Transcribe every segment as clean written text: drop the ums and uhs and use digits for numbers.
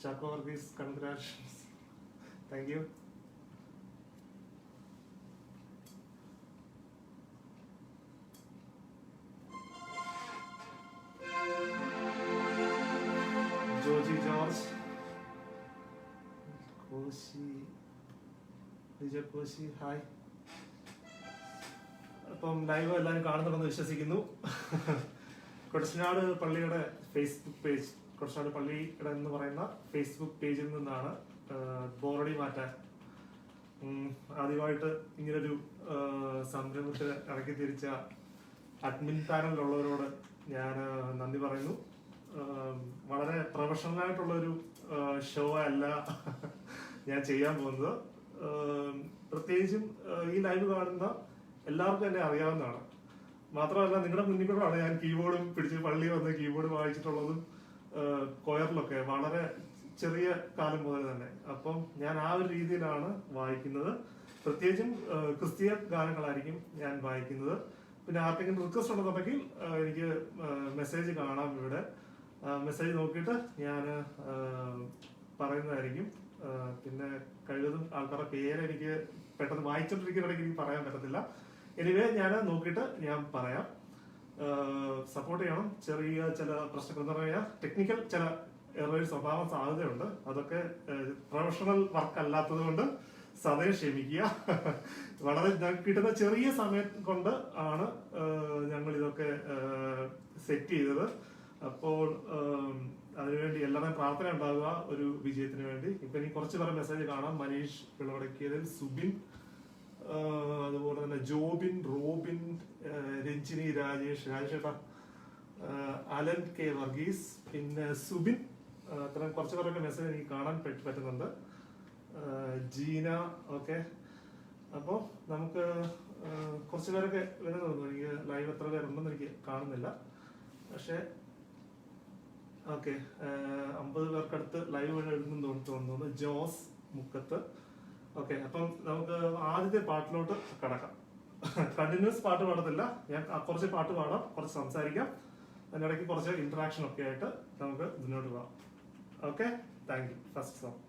Chaco Varghese, congratulations. Thank you. Joji George, Koshi, Vijay Koshi, hi. അപ്പം live എല്ലാവരും കാണുന്നുണ്ടെന്ന് വിശ്വസിക്കുന്നു. കൊടശനാട് പള്ളിയുടെ ഫേസ്ബുക്ക് പേജ്, കൊടശനാട് പള്ളിയുടെ എന്ന് പറയുന്ന ഫേസ്ബുക്ക് പേജിൽ നിന്നാണ് ബോറടി മാറ്റാൻ ആദ്യമായിട്ട് ഇങ്ങനൊരു സംരംഭത്തിന് ഇറക്കി തിരിച്ച അഡ്മിൻ പാനലിലുള്ളവരോട് ഞാൻ നന്ദി പറയുന്നു. വളരെ പ്രൊഫഷണൽ ആയിട്ടുള്ളൊരു ഷോ അല്ല ഞാൻ ചെയ്യാൻ പോകുന്നത്. പ്രത്യേകിച്ചും ഈ ലൈവ് കാണുന്ന എല്ലാവർക്കും എന്നെ അറിയാവുന്നതാണ്. മാത്രമല്ല നിങ്ങളുടെ മുന്നിൽ കൂടെയാണ് ഞാൻ കീബോർഡും പിടിച്ച് പള്ളി വന്ന് കീബോർഡ് വായിച്ചിട്ടുള്ളതും കൊയറിലൊക്കെ വളരെ ചെറിയ കാലം മുതൽ തന്നെ. അപ്പം ഞാൻ ആ ഒരു രീതിയിലാണ് വായിക്കുന്നത്. പ്രത്യേകിച്ചും ക്രിസ്തീയ ഗാനങ്ങളായിരിക്കും ഞാൻ വായിക്കുന്നത്. പിന്നെ ആർക്കെങ്കിലും റിക്വസ്റ്റ് ഉണ്ടെന്നുണ്ടെങ്കിൽ എനിക്ക് മെസ്സേജ് കാണാം. ഇവിടെ മെസ്സേജ് നോക്കിയിട്ട് ഞാൻ പറയുന്നതായിരിക്കും. പിന്നെ കഴിവതും ആൾക്കാരുടെ പേര് എനിക്ക് പെട്ടെന്ന് വായിച്ചോണ്ടിരിക്കുന്നുണ്ടെങ്കിൽ എനിക്ക് പറയാൻ പറ്റത്തില്ല. എനിവേ ഞാൻ നോക്കിയിട്ട് ഞാൻ പറയാം. സപ്പോർട്ട് ചെയ്യണം. ചെറിയ ചില പ്രശ്നങ്ങൾ എന്ന് പറഞ്ഞാൽ ടെക്നിക്കൽ ചില എറേഴ്സ് സ്വഭാവം സാധ്യതയുണ്ട്. അതൊക്കെ പ്രൊഫഷണൽ വർക്ക് അല്ലാത്തത് കൊണ്ട് സദയം ക്ഷമിക്കുക. വളരെ കിട്ടുന്ന ചെറിയ സമയം കൊണ്ട് ആണ് ഞങ്ങൾ ഇതൊക്കെ സെറ്റ് ചെയ്തത്. അപ്പോൾ അതിനുവേണ്ടി എല്ലാവരുടെയും പ്രാർത്ഥന ഉണ്ടാവുക ഒരു വിജയത്തിന് വേണ്ടി. ഇപ്പൊ എനിക്ക് കുറച്ച് പേരെ മെസ്സേജ് കാണാം. മനീഷ് പിളവടക്കിയതിൽ, സുബിൻ, അതുപോലെ തന്നെ ജോബിൻ, റോബിൻ, രഞ്ജിനി, രാജേഷ്, രാജേഷേട്ടാ, അലൻ കെ വർഗീസ്, പിന്നെ സുബിൻ, അത്തരം കുറച്ച് പേരൊക്കെ മെസ്സേജ് എനിക്ക് കാണാൻ പറ്റുന്നുണ്ട്. ജീന, ഓക്കെ. അപ്പോൾ നമുക്ക് കുറച്ച് പേരൊക്കെ വരുന്നുണ്ട്. എനിക്ക് ലൈവ് എത്ര പേരുണ്ടെന്ന് എനിക്ക് കാണുന്നില്ല. പക്ഷെ ഓക്കെ, 50 പേർക്കടുത്ത് ലൈവ് വഴി എഴുതുന്നു തോന്നുന്നു. ജോസ് മുക്കത്ത്. ഓക്കെ, അപ്പം നമുക്ക് ആദ്യത്തെ പാട്ടിലോട്ട് കടക്കാം. കണ്ടിന്യൂസ് പാട്ട് പാടത്തില്ല, ഞാൻ കുറച്ച് പാട്ട് പാടാം, കുറച്ച് സംസാരിക്കാം, അതിനിടയ്ക്ക് കുറച്ച് ഇന്ററാക്ഷൻ ഒക്കെ ആയിട്ട് നമുക്ക് മുന്നോട്ട് പോകാം. Okay, thank you. First song.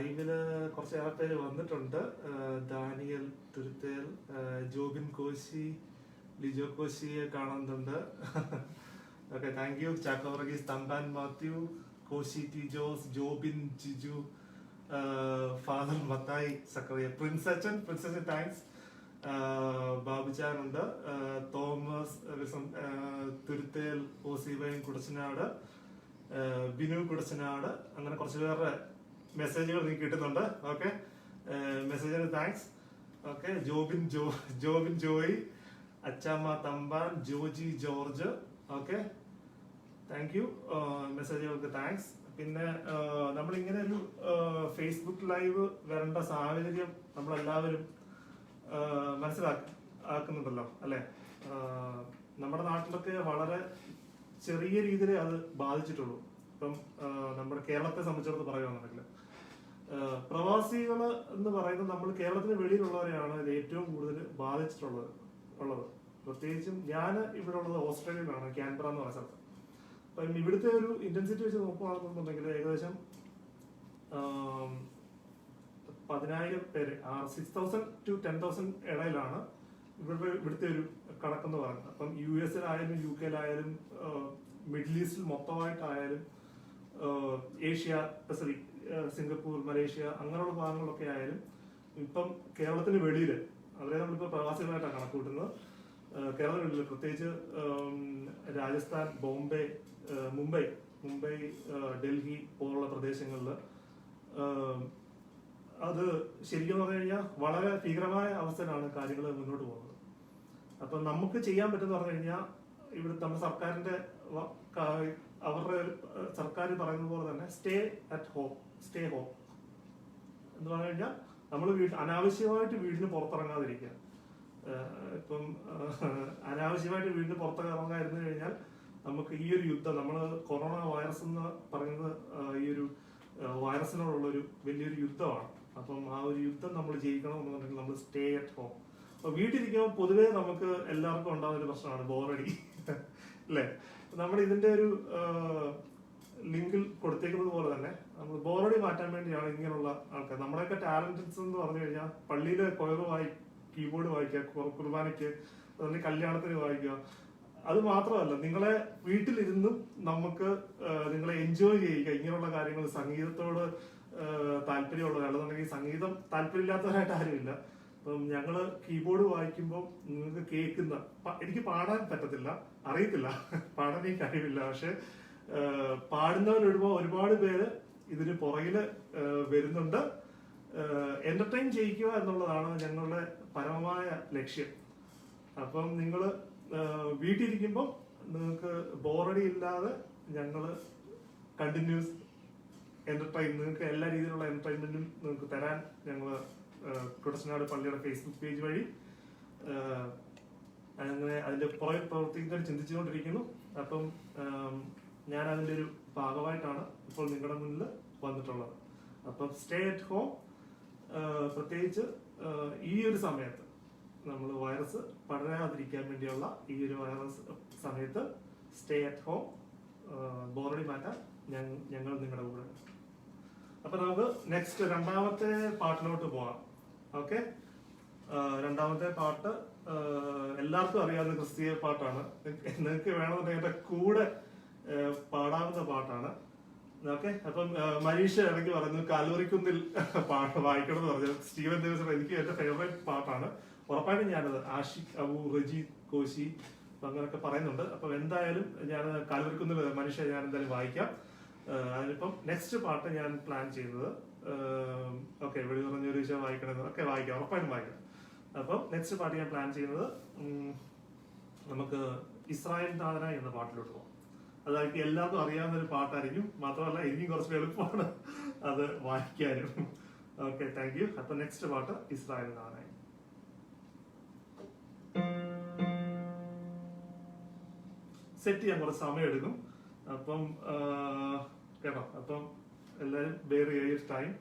ലൈവില് കുറച്ചേറെ പേര് വന്നിട്ടുണ്ട്. ദാനിയൽ തുരുത്തേൽ, ജോബിൻ കോശി, ലിജോ കോശിയെ കാണുന്നുണ്ട്. Okay, thank you. Chacko Varghese, Thampan Mathew, Koshy T Jose, Jobin Jiju, father Mathai Zacharia, prince Achan thanks. ബാബുചാനുണ്ട്, തോമസ് തുരുത്തേൽ, ഓസിബൈൻ കുടച്ചനാട്, ബിനു കുടച്ചനാട്, അങ്ങനെ കുറച്ച് പേരുടെ മെസ്സേജുകൾ നിങ്ങൾക്ക് കിട്ടുന്നുണ്ട്. ഓക്കെ, മെസ്സേജിന് thanks. Okay, Jobin Joy, Achamma Thampan, Joji George. Okay, thank you. മെസ്സേജുകൾക്ക് താങ്ക്സ്. പിന്നെ നമ്മളിങ്ങനെ ഒരു ഫേസ്ബുക്ക് ലൈവ് വരേണ്ട സാഹചര്യം നമ്മളെല്ലാവരും മനസ്സിലാക്കുന്നുണ്ടല്ലോ അല്ലെ. നമ്മുടെ നാട്ടിലൊക്കെ വളരെ ചെറിയ രീതിയിലേ അത് ബാധിച്ചിട്ടുള്ളൂ. ഇപ്പം നമ്മുടെ കേരളത്തെ സംബന്ധിച്ചിടത്ത് പറയുകയാണെന്നുണ്ടെങ്കിൽ പ്രവാസികൾ എന്ന് പറയുന്നത് നമ്മൾ കേരളത്തിന് വെളിയിലുള്ളവരെയാണ് ഇത് ഏറ്റവും കൂടുതൽ ബാധിച്ചിട്ടുള്ളത്. പ്രത്യേകിച്ചും ഞാൻ ഇവിടെ ഉള്ളത് ഓസ്ട്രേലിയയിലാണ്, ക്യാൻബറ എന്ന് പറയുന്ന സ്ഥലത്ത്. അപ്പം ഇവിടുത്തെ ഒരു ഇന്റൻസിറ്റി വെച്ച് നോക്കുകയാണെന്നുണ്ടെങ്കിൽ ഏകദേശം 10,000 പേര്, 6,000 to 10,000 ഇടയിലാണ് ഇവിടുത്തെ ഒരു കണക്കെന്ന് പറയുന്നത്. അപ്പം US യു കെയിലായാലും മിഡിൽ ഈസ്റ്റിൽ മൊത്തമായിട്ടായാലും ഏഷ്യ പസഫിക്, സിംഗപ്പൂർ, മലേഷ്യ അങ്ങനെയുള്ള ഭാഗങ്ങളിലൊക്കെ ആയാലും ഇപ്പം കേരളത്തിന് വെളിയിൽ അവരെ നമ്മളിപ്പോൾ പ്രവാസികളായിട്ടാണ് കണക്ക് കൂട്ടുന്നത്. കേരളത്തിന് വെളിയിൽ പ്രത്യേകിച്ച് രാജസ്ഥാൻ, ബോംബെ, മുംബൈ, ഡൽഹി പോലുള്ള പ്രദേശങ്ങളിൽ അത് ശരിക്കും പറഞ്ഞു കഴിഞ്ഞാൽ വളരെ ഭീകരമായ അവസ്ഥയിലാണ് കാര്യങ്ങൾ മുന്നോട്ട് പോകുന്നത്. അപ്പൊ നമുക്ക് ചെയ്യാൻ പറ്റുന്ന പറഞ്ഞു കഴിഞ്ഞാൽ ഇവിടെ നമ്മുടെ സർക്കാരിന്റെ അവരുടെ സർക്കാർ പറയുന്ന പോലെ തന്നെ സ്റ്റേ ഹോം എന്ന് പറഞ്ഞു കഴിഞ്ഞാൽ നമ്മൾ അനാവശ്യമായിട്ട് വീടിന് പുറത്തിറങ്ങാതിരിക്കുക. ഇപ്പം അനാവശ്യമായിട്ട് വീടിന് പുറത്തിറങ്ങാതിരുന്നു കഴിഞ്ഞാൽ നമുക്ക് ഈ ഒരു യുദ്ധം, നമ്മൾ കൊറോണ വൈറസ് എന്ന് പറയുന്നത് ഈ ഒരു വൈറസിനോടുള്ളൊരു വലിയൊരു യുദ്ധമാണ്. അപ്പം ആ ഒരു യുദ്ധം നമ്മൾ ജയിക്കണം എന്നുണ്ടെങ്കിൽ നമ്മൾ സ്റ്റേ അറ്റ് ഹോം. അപ്പൊ വീട്ടിലിരിക്കുമ്പോൾ പൊതുവേ നമുക്ക് എല്ലാവർക്കും ഉണ്ടാകുന്ന ഒരു പ്രശ്നമാണ് ബോറടി അല്ലേ. നമ്മൾ ഇതിന്റെ ഒരു ലിങ്കിൽ കൊടുത്തേക്കുന്നത് പോലെ തന്നെ നമ്മൾ ബോറടി മാറ്റാൻ വേണ്ടിയാണ് ഇങ്ങനെയുള്ള ആൾക്കാർ. നമ്മുടെയൊക്കെ ടാലന്റ്സ് എന്ന് പറഞ്ഞു കഴിഞ്ഞാൽ പള്ളിയിലെ കൊയറ് കീബോർഡ് വായിക്കുക, കുർബാനയ്ക്ക്, അതുപോലെ കല്യാണത്തിന് വായിക്കുക. അത് മാത്രമല്ല, നിങ്ങളെ വീട്ടിലിരുന്നും നമുക്ക് നിങ്ങളെ എൻജോയ് ചെയ്യുക. ഇങ്ങനെയുള്ള കാര്യങ്ങൾ, സംഗീതത്തോട് താല്പര്യമുള്ള അല്ലെന്നുണ്ടെങ്കിൽ സംഗീതം താല്പര്യമില്ലാത്തവരായിട്ട് ആരുമില്ല. അപ്പം ഞങ്ങള് കീബോർഡ് വായിക്കുമ്പോൾ നിങ്ങൾക്ക് കേൾക്കുന്ന, എനിക്ക് പാടാൻ പറ്റത്തില്ല, അറിയത്തില്ല, പാടാൻ എനിക്ക് കഴിവില്ല. പക്ഷെ ഒരുപാട് പേര് ഇതിന് പുറകില് വരുന്നുണ്ട്. എന്റർടൈൻ ചെയ്യിക്കുക എന്നുള്ളതാണ് ഞങ്ങളുടെ പരമമായ ലക്ഷ്യം. അപ്പം നിങ്ങൾ വീട്ടിലിരിക്കുമ്പോൾ നിങ്ങൾക്ക് ബോറടി ഇല്ലാതെ ഞങ്ങള് കണ്ടിന്യൂസ് നിങ്ങൾക്ക് എല്ലാ രീതിയിലുള്ള എന്റർടൈൻമെന്റും നിങ്ങൾക്ക് തരാൻ ഞങ്ങൾ കുടച്ചനാട് പള്ളിയുടെ ഫേസ്ബുക്ക് പേജ് വഴി അങ്ങനെ അതിന്റെ പുറകെ പ്രവർത്തിക്കാൻ ചിന്തിച്ചുകൊണ്ടിരിക്കുന്നു. അപ്പം ഞാൻ അതിന്റെ ഒരു ഭാഗമായിട്ടാണ് ഇപ്പോൾ നിങ്ങളുടെ മുന്നിൽ വന്നിട്ടുള്ളത്. അപ്പം സ്റ്റേ അറ്റ് ഹോം, പ്രത്യേകിച്ച് ഈ ഒരു സമയത്ത് നമ്മൾ വൈറസ് പടരാതിരിക്കാൻ വേണ്ടിയുള്ള ഈ ഒരു വൈറസ് സമയത്ത് സ്റ്റേ അറ്റ് ഹോം, ബോറടി മാറ്റാൻ ഞങ്ങൾ നിങ്ങളുടെ കൂടെ. അപ്പൊ നമുക്ക് നെക്സ്റ്റ് രണ്ടാമത്തെ പാട്ടിലോട്ട് പോകാം. ഓക്കെ, രണ്ടാമത്തെ പാട്ട് എല്ലാവർക്കും അറിയാവുന്ന ക്രിസ്തീയ പാട്ടാണ്. നിങ്ങൾക്ക് വേണമെന്നുണ്ടെങ്കിൽ എന്റെ കൂടെ പാടാവുന്ന പാട്ടാണ്. ഓക്കെ, അപ്പം മനീഷ ഇടയ്ക്ക് പറഞ്ഞു കാൽവറിക്കുന്നിൽ പാട്ട് വായിക്കണം എന്ന് പറഞ്ഞു. സ്റ്റീവൻ ദേവസ് എനിക്ക് എന്റെ ഫേവറേറ്റ് പാട്ടാണ്. ഉറപ്പായിട്ടും ഞാനത് ആഷിഖ് അബു, റജീദ് കോശി അങ്ങനെയൊക്കെ പറയുന്നുണ്ട്. അപ്പൊ എന്തായാലും ഞാൻ കാൽവറിക്കുന്നിൽ മനീഷ ഞാൻ എന്തായാലും വായിക്കാം. അതിനിപ്പം നെക്സ്റ്റ് പാട്ട് ഞാൻ പ്ലാൻ ചെയ്യുന്നത് ഓക്കെ വെളി പറഞ്ഞൊരു വിഷയം വായിക്കണമെന്ന് ഒക്കെ വായിക്കാം, ഉറപ്പായിട്ടും വായിക്കാം. അപ്പം നെക്സ്റ്റ് പാട്ട് ഞാൻ പ്ലാൻ ചെയ്യുന്നത് നമുക്ക് ഇസ്രായേൽ നാഥനായി എന്ന പാട്ടിലോട്ട് പോകാം. അതായത് എല്ലാവർക്കും അറിയാവുന്ന ഒരു പാട്ടായിരിക്കും, മാത്രമല്ല എനിക്കും കുറച്ച് എളുപ്പമാണ് അത് വായിക്കാനും. Okay, thank U. അപ്പൊ നെക്സ്റ്റ് പാട്ട് ഇസ്രായേൽ നാഥനായി. സെറ്റ് ചെയ്യാൻ കുറച്ച് സമയം എടുക്കും. അപ്പം കേട്ടോ, അപ്പം എല്ലാവരും ബെയർ ചെയ്യുക ടൈം.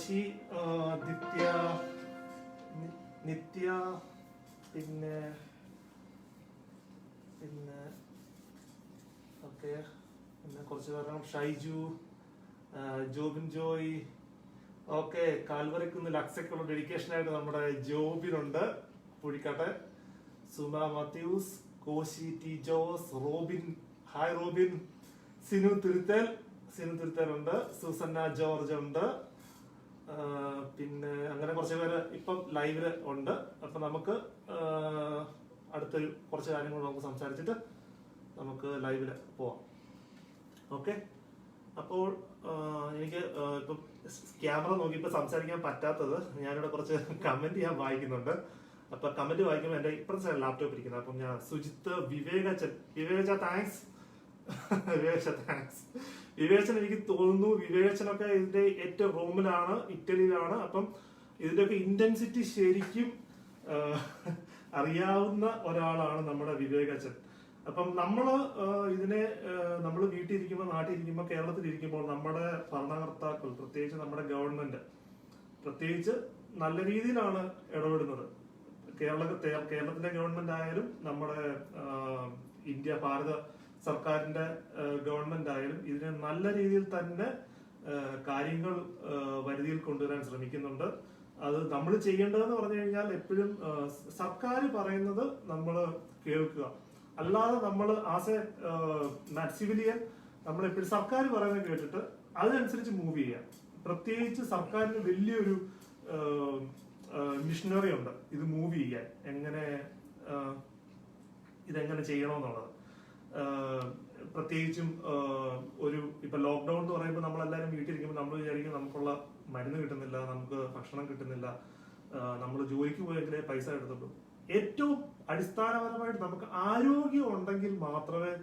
കോശി, നിത്യ, നിത്യ, പിന്നെ പിന്നെ ഓക്കെ, പിന്നെ കുറച്ച് പേരും ഷൈജു, ജോബിൻ ജോയ്, ഓക്കെ, കാൽവറിക്കുന്ന് ലക്സക്കുള്ള ഡെഡിക്കേഷൻ ആയിട്ട് നമ്മുടെ ജോബിനുണ്ട് പുഴിക്കാട്ടെ, Suma Mathews, Koshy, T Jose, Robin, hi Robin, Sinu Thiruthel ഉണ്ട്, സുസന്ന ജോർജ് ഉണ്ട്, പിന്നെ അങ്ങനെ കുറച്ച് പേര് ഇപ്പം ലൈവില് ഉണ്ട്. അപ്പൊ നമുക്ക് അടുത്തൊരു കുറച്ച് കാര്യങ്ങൾ നമുക്ക് സംസാരിച്ചിട്ട് നമുക്ക് ലൈവില് പോവാം. ഓക്കെ, അപ്പോൾ എനിക്ക് ഇപ്പം ക്യാമറ നോക്കി ഇപ്പൊ സംസാരിക്കാൻ പറ്റാത്തത് ഞാനിവിടെ കുറച്ച് കമന്റ് ഞാൻ വായിക്കുന്നുണ്ട്. അപ്പൊ കമന്റ് വായിക്കുമ്പോൾ എന്റെ ഇപ്പുറത്തെ ലാപ്ടോപ്പ് ഇരിക്കുന്നത്. അപ്പം ഞാൻ സുജിത്ത്, വിവേകച്ച താങ്ക്സ്. വിവേചൻ എനിക്ക് തോന്നുന്നു വിവേചനൊക്കെ ഇതിന്റെ ഏറ്റവും റോമിലാണ്, ഇറ്റലിയിലാണ്. അപ്പം ഇതിന്റെയൊക്കെ ഇന്റൻസിറ്റി ശരിക്കും അറിയാവുന്ന ഒരാളാണ് നമ്മുടെ വിവേകച്ചൻ. അപ്പം ഇതിനെ നമ്മൾ വീട്ടിലിരിക്കുമ്പോൾ, നാട്ടിലിരിക്കുമ്പോൾ, കേരളത്തിലിരിക്കുമ്പോൾ നമ്മുടെ ഭരണകർത്താക്കൾ, പ്രത്യേകിച്ച് നമ്മുടെ ഗവൺമെന്റ് പ്രത്യേകിച്ച് നല്ല രീതിയിലാണ് ഇടപെടുന്നത്. കേരളത്തിന്റെ ഗവൺമെന്റ് ആയാലും നമ്മുടെ ഭാരത സർക്കാരിന്റെ ഗവൺമെന്റ് ആയാലും ഇതിനെ നല്ല രീതിയിൽ തന്നെ കാര്യങ്ങൾ വരുതിയിൽ കൊണ്ടുവരാൻ ശ്രമിക്കുന്നുണ്ട്. അത് നമ്മൾ ചെയ്യേണ്ടതെന്ന് പറഞ്ഞു കഴിഞ്ഞാൽ എപ്പോഴും സർക്കാർ പറയുന്നത് നമ്മൾ കേൾക്കുക, അല്ലാതെ നമ്മൾ ആസ് എ സിവിലിയൻ നമ്മൾ എപ്പോഴും സർക്കാർ പറയുന്നത് കേട്ടിട്ട് അതിനനുസരിച്ച് മൂവ് ചെയ്യുക. പ്രത്യേകിച്ച് സർക്കാരിന് വലിയൊരു മിഷനറി ഉണ്ട് ഇത് മൂവ് ചെയ്യാൻ, ഇതെങ്ങനെ ചെയ്യണമെന്നുള്ളത്. പ്രത്യേകിച്ചും ഇപ്പൊ ലോക്ക്ഡൌൺ എന്ന് പറയുമ്പോൾ നമ്മളെല്ലാവരും വീട്ടിലിരിക്കുമ്പോൾ നമ്മൾ വിചാരിക്കും നമുക്കുള്ള മരുന്ന് കിട്ടുന്നില്ല, നമുക്ക് ഭക്ഷണം കിട്ടുന്നില്ല, നമ്മൾ ജോലിക്ക് പോയെങ്കിലേ പൈസ എടുത്തുള്ളൂ. ഏറ്റവും അടിസ്ഥാനപരമായിട്ട് നമുക്ക് ആരോഗ്യം ഉണ്ടെങ്കിൽ മാത്രമേ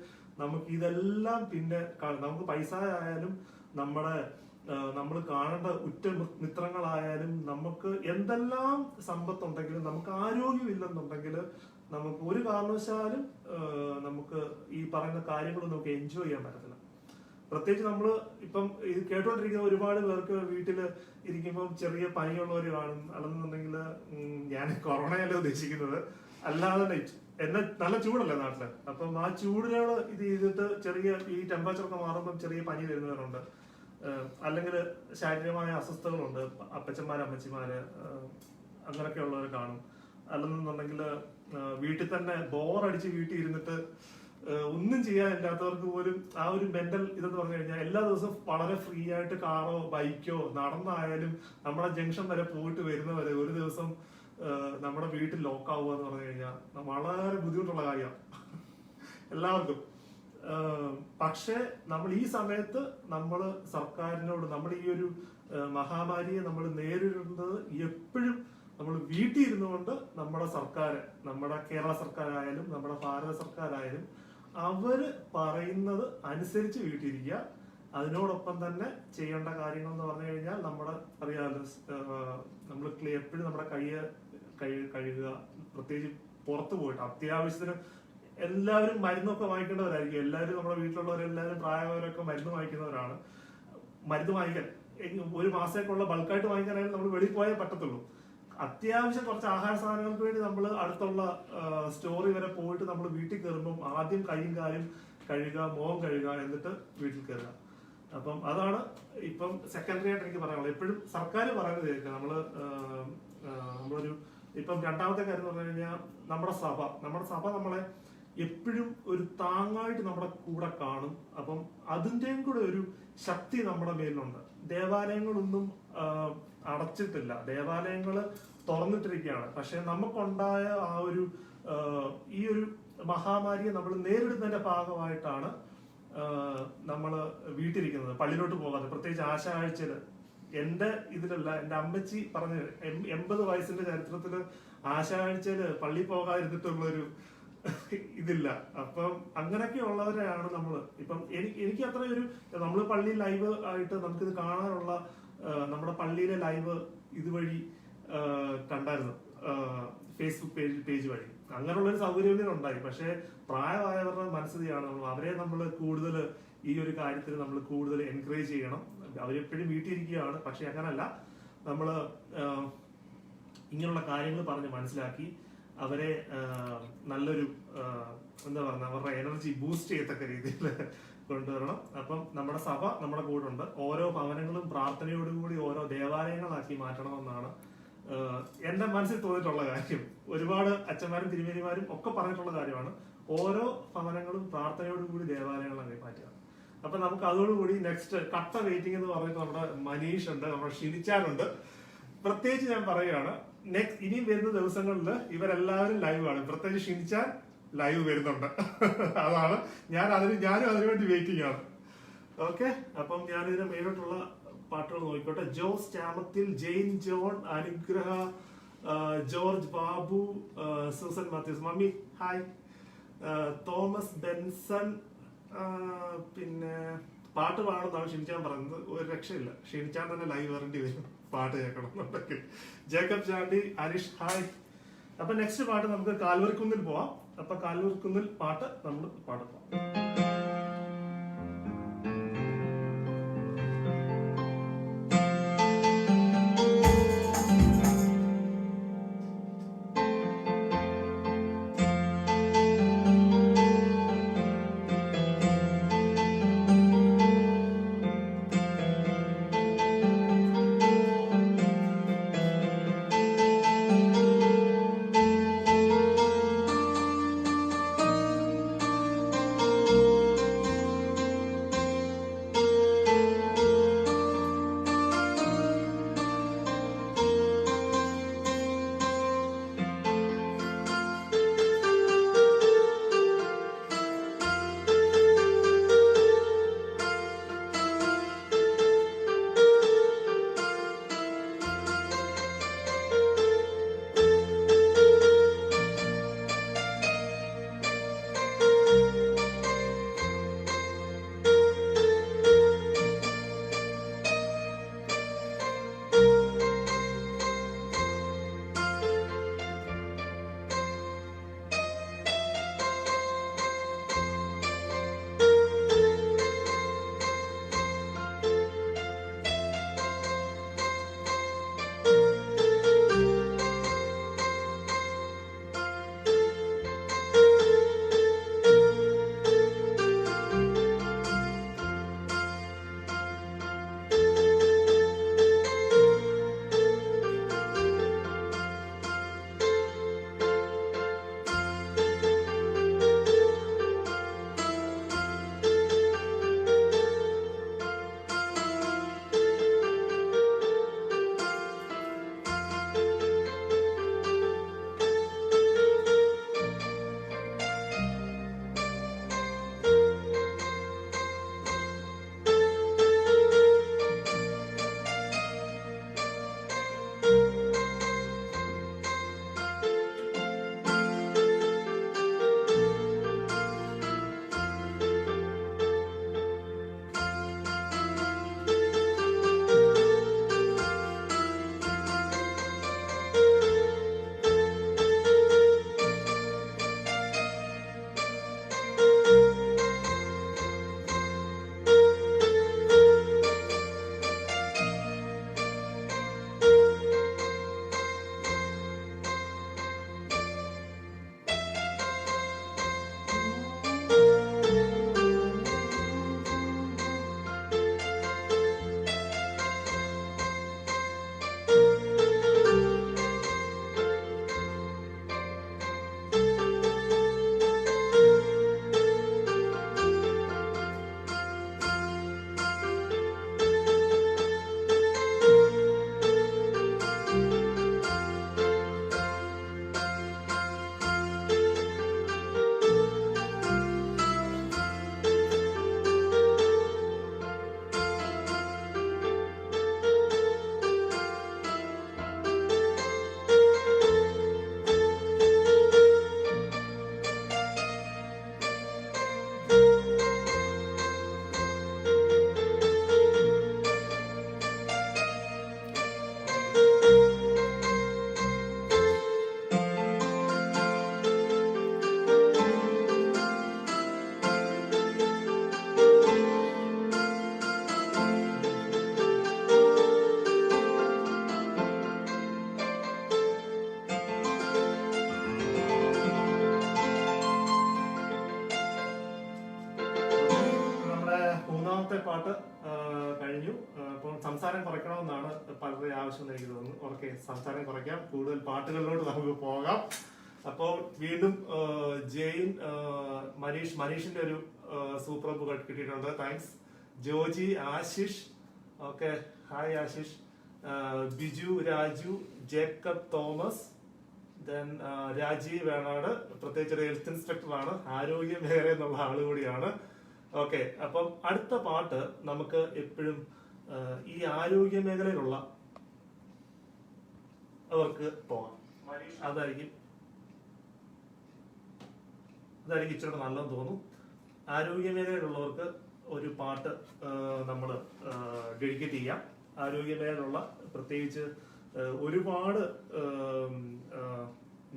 നമുക്ക് ഇതെല്ലാം പിന്നെ നമുക്ക് പൈസ ആയാലും നമ്മൾ കാണേണ്ട ഉറ്റ മിത്രങ്ങളായാലും നമുക്ക് എന്തെല്ലാം സമ്പത്തുണ്ടെങ്കിലും നമുക്ക് ആരോഗ്യമില്ലെന്നുണ്ടെങ്കിൽ നമുക്ക് ഒരു കാരണവശാലും നമുക്ക് ഈ പറയുന്ന കാര്യങ്ങളൊന്നും നമുക്ക് എൻജോയ് ചെയ്യാൻ പറ്റത്തില്ല. പ്രത്യേകിച്ച് നമ്മൾ ഇപ്പം ഇത് കേട്ടോണ്ടിരിക്കുന്ന ഒരുപാട് പേർക്ക് വീട്ടില് ഇരിക്കുമ്പോൾ ചെറിയ പനിയുള്ളവർ കാണും. അല്ലെന്നുണ്ടെങ്കിൽ ഞാൻ കൊറോണയല്ല ഉദ്ദേശിക്കുന്നത്, അല്ലാതെ നല്ല ചൂടല്ലേ നാട്ടില്. അപ്പം ആ ചൂടിനോട് ഇത് ചെയ്തിട്ട് ചെറിയ ഈ ടെമ്പറേച്ചറൊക്കെ മാറുമ്പോൾ ചെറിയ പനി വരുന്നവരുണ്ട്, അല്ലെങ്കിൽ ശാരീരികമായ അസ്വസ്ഥതകളുണ്ട്, അപ്പച്ചന്മാര്, അമ്മച്ചിമാര്, അങ്ങനെയൊക്കെ ഉള്ളവർ കാണും. അല്ലെന്നുണ്ടെങ്കിൽ വീട്ടിൽ തന്നെ ബോറടിച്ച് വീട്ടിൽ ഇരുന്നിട്ട് ഒന്നും ചെയ്യാനില്ലാത്തവർക്ക് പോലും ആ ഒരു മെന്റൽ ഇതെന്ന് പറഞ്ഞു കഴിഞ്ഞാൽ എല്ലാ ദിവസവും വളരെ ഫ്രീ ആയിട്ട് കാറോ ബൈക്കോ നടന്നായാലും നമ്മുടെ ജംഗ്ഷൻ വരെ പോയിട്ട് വരുന്നവരെ ഒരു ദിവസം നമ്മുടെ വീട്ടിൽ ലോക്കാവുക എന്ന് പറഞ്ഞു കഴിഞ്ഞാൽ വളരെ ബുദ്ധിമുട്ടുള്ള കാര്യമാണ് എല്ലാവർക്കും. പക്ഷെ നമ്മൾ ഈ സമയത്ത് നമ്മൾ സർക്കാരിനോട് നമ്മൾ ഈ ഒരു മഹാമാരിയെ നമ്മൾ നേരിടുന്നത് എപ്പോഴും നമ്മൾ വീട്ടിൽ ഇരുന്നുകൊണ്ട് നമ്മുടെ സർക്കാർ, നമ്മുടെ കേരള സർക്കാരായാലും നമ്മുടെ ഭാരത സർക്കാരായാലും അവര് പറയുന്നത് അനുസരിച്ച് വീട്ടിലിരിക്കുക. അതിനോടൊപ്പം തന്നെ ചെയ്യേണ്ട കാര്യങ്ങൾ എന്ന് പറഞ്ഞു കഴിഞ്ഞാൽ നമ്മുടെ അറിയാമല്ലോ, നമ്മൾ എപ്പോഴും നമ്മുടെ കഴുകുക. പ്രത്യേകിച്ച് പുറത്തു പോയിട്ട് അത്യാവശ്യത്തിന് എല്ലാവരും മരുന്നൊക്കെ വാങ്ങിക്കേണ്ടവരായിരിക്കും. എല്ലാവരും നമ്മുടെ വീട്ടിലുള്ളവരെല്ലാവരും പ്രായമായവരൊക്കെ മരുന്ന് വാങ്ങിക്കുന്നവരാണ്. മരുന്ന് വാങ്ങിക്കാൻ ഒരു മാസത്തേക്കുള്ള ബൾക്കായിട്ട് വാങ്ങിക്കാനായാലും നമ്മൾ വെളിയിൽ പോയാൽ പറ്റത്തുള്ളൂ. അത്യാവശ്യം കുറച്ച് ആഹാര സാധനങ്ങൾക്ക് വേണ്ടി നമ്മൾ അടുത്തുള്ള സ്റ്റോറി വരെ പോയിട്ട് നമ്മൾ വീട്ടിൽ കയറുമ്പോൾ ആദ്യം കൈയും കാലും കഴുകുക, മുഖം കഴുകുക, എന്നിട്ട് വീട്ടിൽ കയറുക. അപ്പം അതാണ് ഇപ്പം സെക്കൻഡറി ആയിട്ട് എനിക്ക് പറയാനുള്ളത്. എപ്പോഴും സർക്കാർ പറയുന്നത് കേൾക്കുക. നമ്മളൊരു ഇപ്പം രണ്ടാമത്തെ കാര്യം എന്ന് പറഞ്ഞു കഴിഞ്ഞാൽ നമ്മുടെ സഭ നമ്മളെ എപ്പോഴും ഒരു താങ്ങായിട്ട് നമ്മുടെ കൂടെ കാണും. അപ്പം അതിന്റെയും കൂടെ ഒരു ശക്തി നമ്മുടെ മേലുണ്ട്. ദേവാലയങ്ങളൊന്നും അടച്ചിട്ടില്ല, ദേവാലയങ്ങള് തുറന്നിട്ടിരിക്കുകയാണ്. പക്ഷെ നമുക്കുണ്ടായ ആ ഒരു ഈ ഒരു മഹാമാരിയെ നമ്മൾ നേരിടുന്നതിന്റെ ഭാഗമായിട്ടാണ് നമ്മൾ വീട്ടിലിരിക്കുന്നത്, പള്ളിയിലോട്ട് പോകാതെ. പ്രത്യേകിച്ച് ആഴ്ചയില് എന്റെ ഇതിലല്ല, എന്റെ അമ്മച്ചി പറഞ്ഞ 80 വയസ്സിന്റെ ചരിത്രത്തില് ആഴ്ചയില് പള്ളി പോകാതിരുന്നിട്ടുള്ളൊരു ഇതില്ല. അപ്പം അങ്ങനെയൊക്കെ ഉള്ളവരെയാണ് നമ്മള്. ഇപ്പം എനിക്ക് അത്ര ഒരു നമ്മൾ പള്ളി ലൈവ് ആയിട്ട് നമുക്കിത് കാണാനുള്ള നമ്മുടെ പള്ളിയിലെ ലൈവ് ഇതുവഴി കണ്ടായിരുന്നു, ഫേസ്ബുക്ക് പേജ് വഴി. അങ്ങനെയുള്ളൊരു സൗകര്യം ഉണ്ടായി. പക്ഷെ പ്രായമായവരുടെ മനസ്ഥിതിയാണ് അവരെ നമ്മൾ കൂടുതൽ ഈ ഒരു കാര്യത്തിൽ നമ്മൾ കൂടുതൽ എൻകറേജ് ചെയ്യണം. അവരെപ്പോഴും വീട്ടിലിരിക്കുകയാണ്, പക്ഷെ അങ്ങനല്ല. നമ്മൾ ഇങ്ങനെയുള്ള കാര്യങ്ങൾ പറഞ്ഞ് മനസ്സിലാക്കി അവരെ നല്ലൊരു എന്താ പറയുക അവരുടെ എനർജി ബൂസ്റ്റ് ചെയ്യത്തക്ക രീതിയിൽ കൊണ്ടുവരണം. അപ്പം നമ്മുടെ സഭ നമ്മുടെ കൂടെ ഉണ്ട്. ഓരോ ഭവനങ്ങളും പ്രാർത്ഥനയോടുകൂടി ഓരോ ദേവാലയങ്ങളാക്കി മാറ്റണമെന്നാണ് എന്റെ മനസ്സിൽ തോന്നിയിട്ടുള്ള കാര്യം. ഒരുപാട് അച്ഛന്മാരും തിരുമേനിമാരും ഒക്കെ പറഞ്ഞിട്ടുള്ള കാര്യമാണ്. ഓരോ ഭവനങ്ങളും പ്രാർത്ഥനയോടുകൂടി ദേവാലയങ്ങളാക്കി മാറ്റുക. അപ്പൊ നമുക്ക് അതോടുകൂടി നെക്സ്റ്റ് കട്ട വെയിറ്റിംഗ് എന്ന് പറഞ്ഞിട്ട് നമ്മുടെ മനീഷ് ഉണ്ട്, നമ്മുടെ ഷിനിച്ചാനുണ്ട്. പ്രത്യേകിച്ച് ഞാൻ പറയുകയാണ്, നെക്സ്റ്റ് ഇനിയും വരുന്ന ദിവസങ്ങളിൽ ഇവരെല്ലാവരും ലൈവ് ആണ്. പ്രത്യേകിച്ച് ഷിനിച്ചാൻ ലൈവ് വരുന്നുണ്ട്. അതാണ് ഞാനും അതിനുവേണ്ടി വെയിറ്റിംഗ് ആണ്. ഓക്കെ, അപ്പം ഞാനിതിന് മെയിനായിട്ടുള്ള പാട്ടുകൾ നോക്കിക്കോട്ടെ. ജോസ് ചാമത്തിൽ, ജെയിൻ ജോൺ, അനുഗ്രഹ, George Babu, Susan Mathews, mummy hi, Thomas Benson. പിന്നെ പാട്ട് പാടുന്നതാണ് ഷിനിച്ചാൻ പറയുന്നത്. ഒരു രക്ഷയില്ല, ഷിനിച്ചാൻ തന്നെ ലൈവ് വരേണ്ടി വരും പാട്ട് കേൾക്കണം എന്നുണ്ടെങ്കിൽ. Jacob Chandy, Anish hi. അപ്പൊ നെക്സ്റ്റ് പാട്ട് നമുക്ക് കാൽവരിക്കുന്നിൽ പോവാം. അപ്പൊ കാൽവരിക്കുന്നിൽ പാട്ട് നമ്മൾ പാടും. സംസാരം കുറയ്ക്കണമെന്നാണ് പലരുടെയും ആവശ്യം എന്ന് എനിക്ക് തോന്നുന്നു. ഓക്കെ, സംസാരം കുറയ്ക്കാം, കൂടുതൽ പാട്ടുകളിലോട്ട് നമുക്ക് പോകാം. അപ്പോൾ വീണ്ടും ജെയിൻ, മനീഷിന്റെ ഒരു സൂപ്പർ ബുക്ക് കിട്ടിയിട്ടുണ്ട്, thanks. Joji, Ashish, okay, hi Ashish. Biju, Raju, Jacob Thomas, then Rajeev Venad, പ്രത്യേകിച്ച് ഒരു ഹെൽത്ത് ഇൻസ്ട്രക്ടർ ആണ്, ആരോഗ്യ മേഖല എന്നുള്ള ആള് കൂടിയാണ്. ഓക്കെ, അപ്പം അടുത്ത പാട്ട് നമുക്ക് എപ്പോഴും ഈ ആരോഗ്യ മേഖലയിലുള്ള അവർക്ക് പോകാം. അതായിരിക്കും ഇച്ചിരി നല്ലതെന്ന് തോന്നുന്നു. ആരോഗ്യ മേഖലയിലുള്ളവർക്ക് ഒരു പാട്ട് നമ്മൾ ഡെഡിക്കേറ്റ് ചെയ്യാം. ആരോഗ്യ മേഖലയിലുള്ള പ്രത്യേകിച്ച് ഒരുപാട്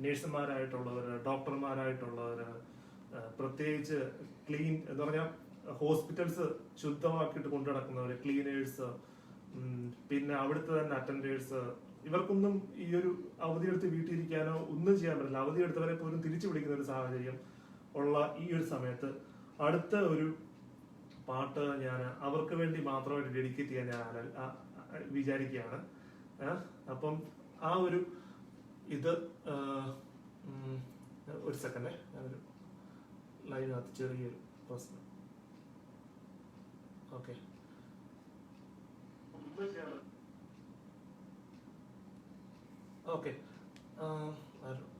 നേഴ്സുമാരായിട്ടുള്ളവര്, ഡോക്ടർമാരായിട്ടുള്ളവര്, പ്രത്യേകിച്ച് ക്ലീൻ എന്ന് പറഞ്ഞാൽ ഹോസ്പിറ്റൽസ് ശുദ്ധമാക്കിയിട്ട് കൊണ്ടു നടക്കുന്നവര്, ക്ലീനേഴ്സ്, പിന്നെ അവിടുത്തെ തന്നെ അറ്റൻഡേഴ്സ്, ഇവർക്കൊന്നും ഈ ഒരു അവധിയെടുത്ത് വീട്ടിലിരിക്കാനോ ഒന്നും ചെയ്യാൻ പറ്റില്ല. അവധിയെടുത്തവരെ പോലും തിരിച്ചു വിളിക്കുന്ന ഒരു സാഹചര്യം ഉള്ള ഈ ഒരു സമയത്ത് അടുത്ത ഒരു പാട്ട് ഞാൻ അവർക്ക് വേണ്ടി മാത്രമായിട്ട് ഡെഡിക്കേറ്റ് ചെയ്യാൻ ഞാൻ വിചാരിക്കുകയാണ്. അപ്പം ആ ഒരു ഇത് ഒരു സെക്കൻഡേ, ഞാനൊരു ലൈനകത്ത് ചെറിയൊരു പ്രശ്നം. Okay, okay.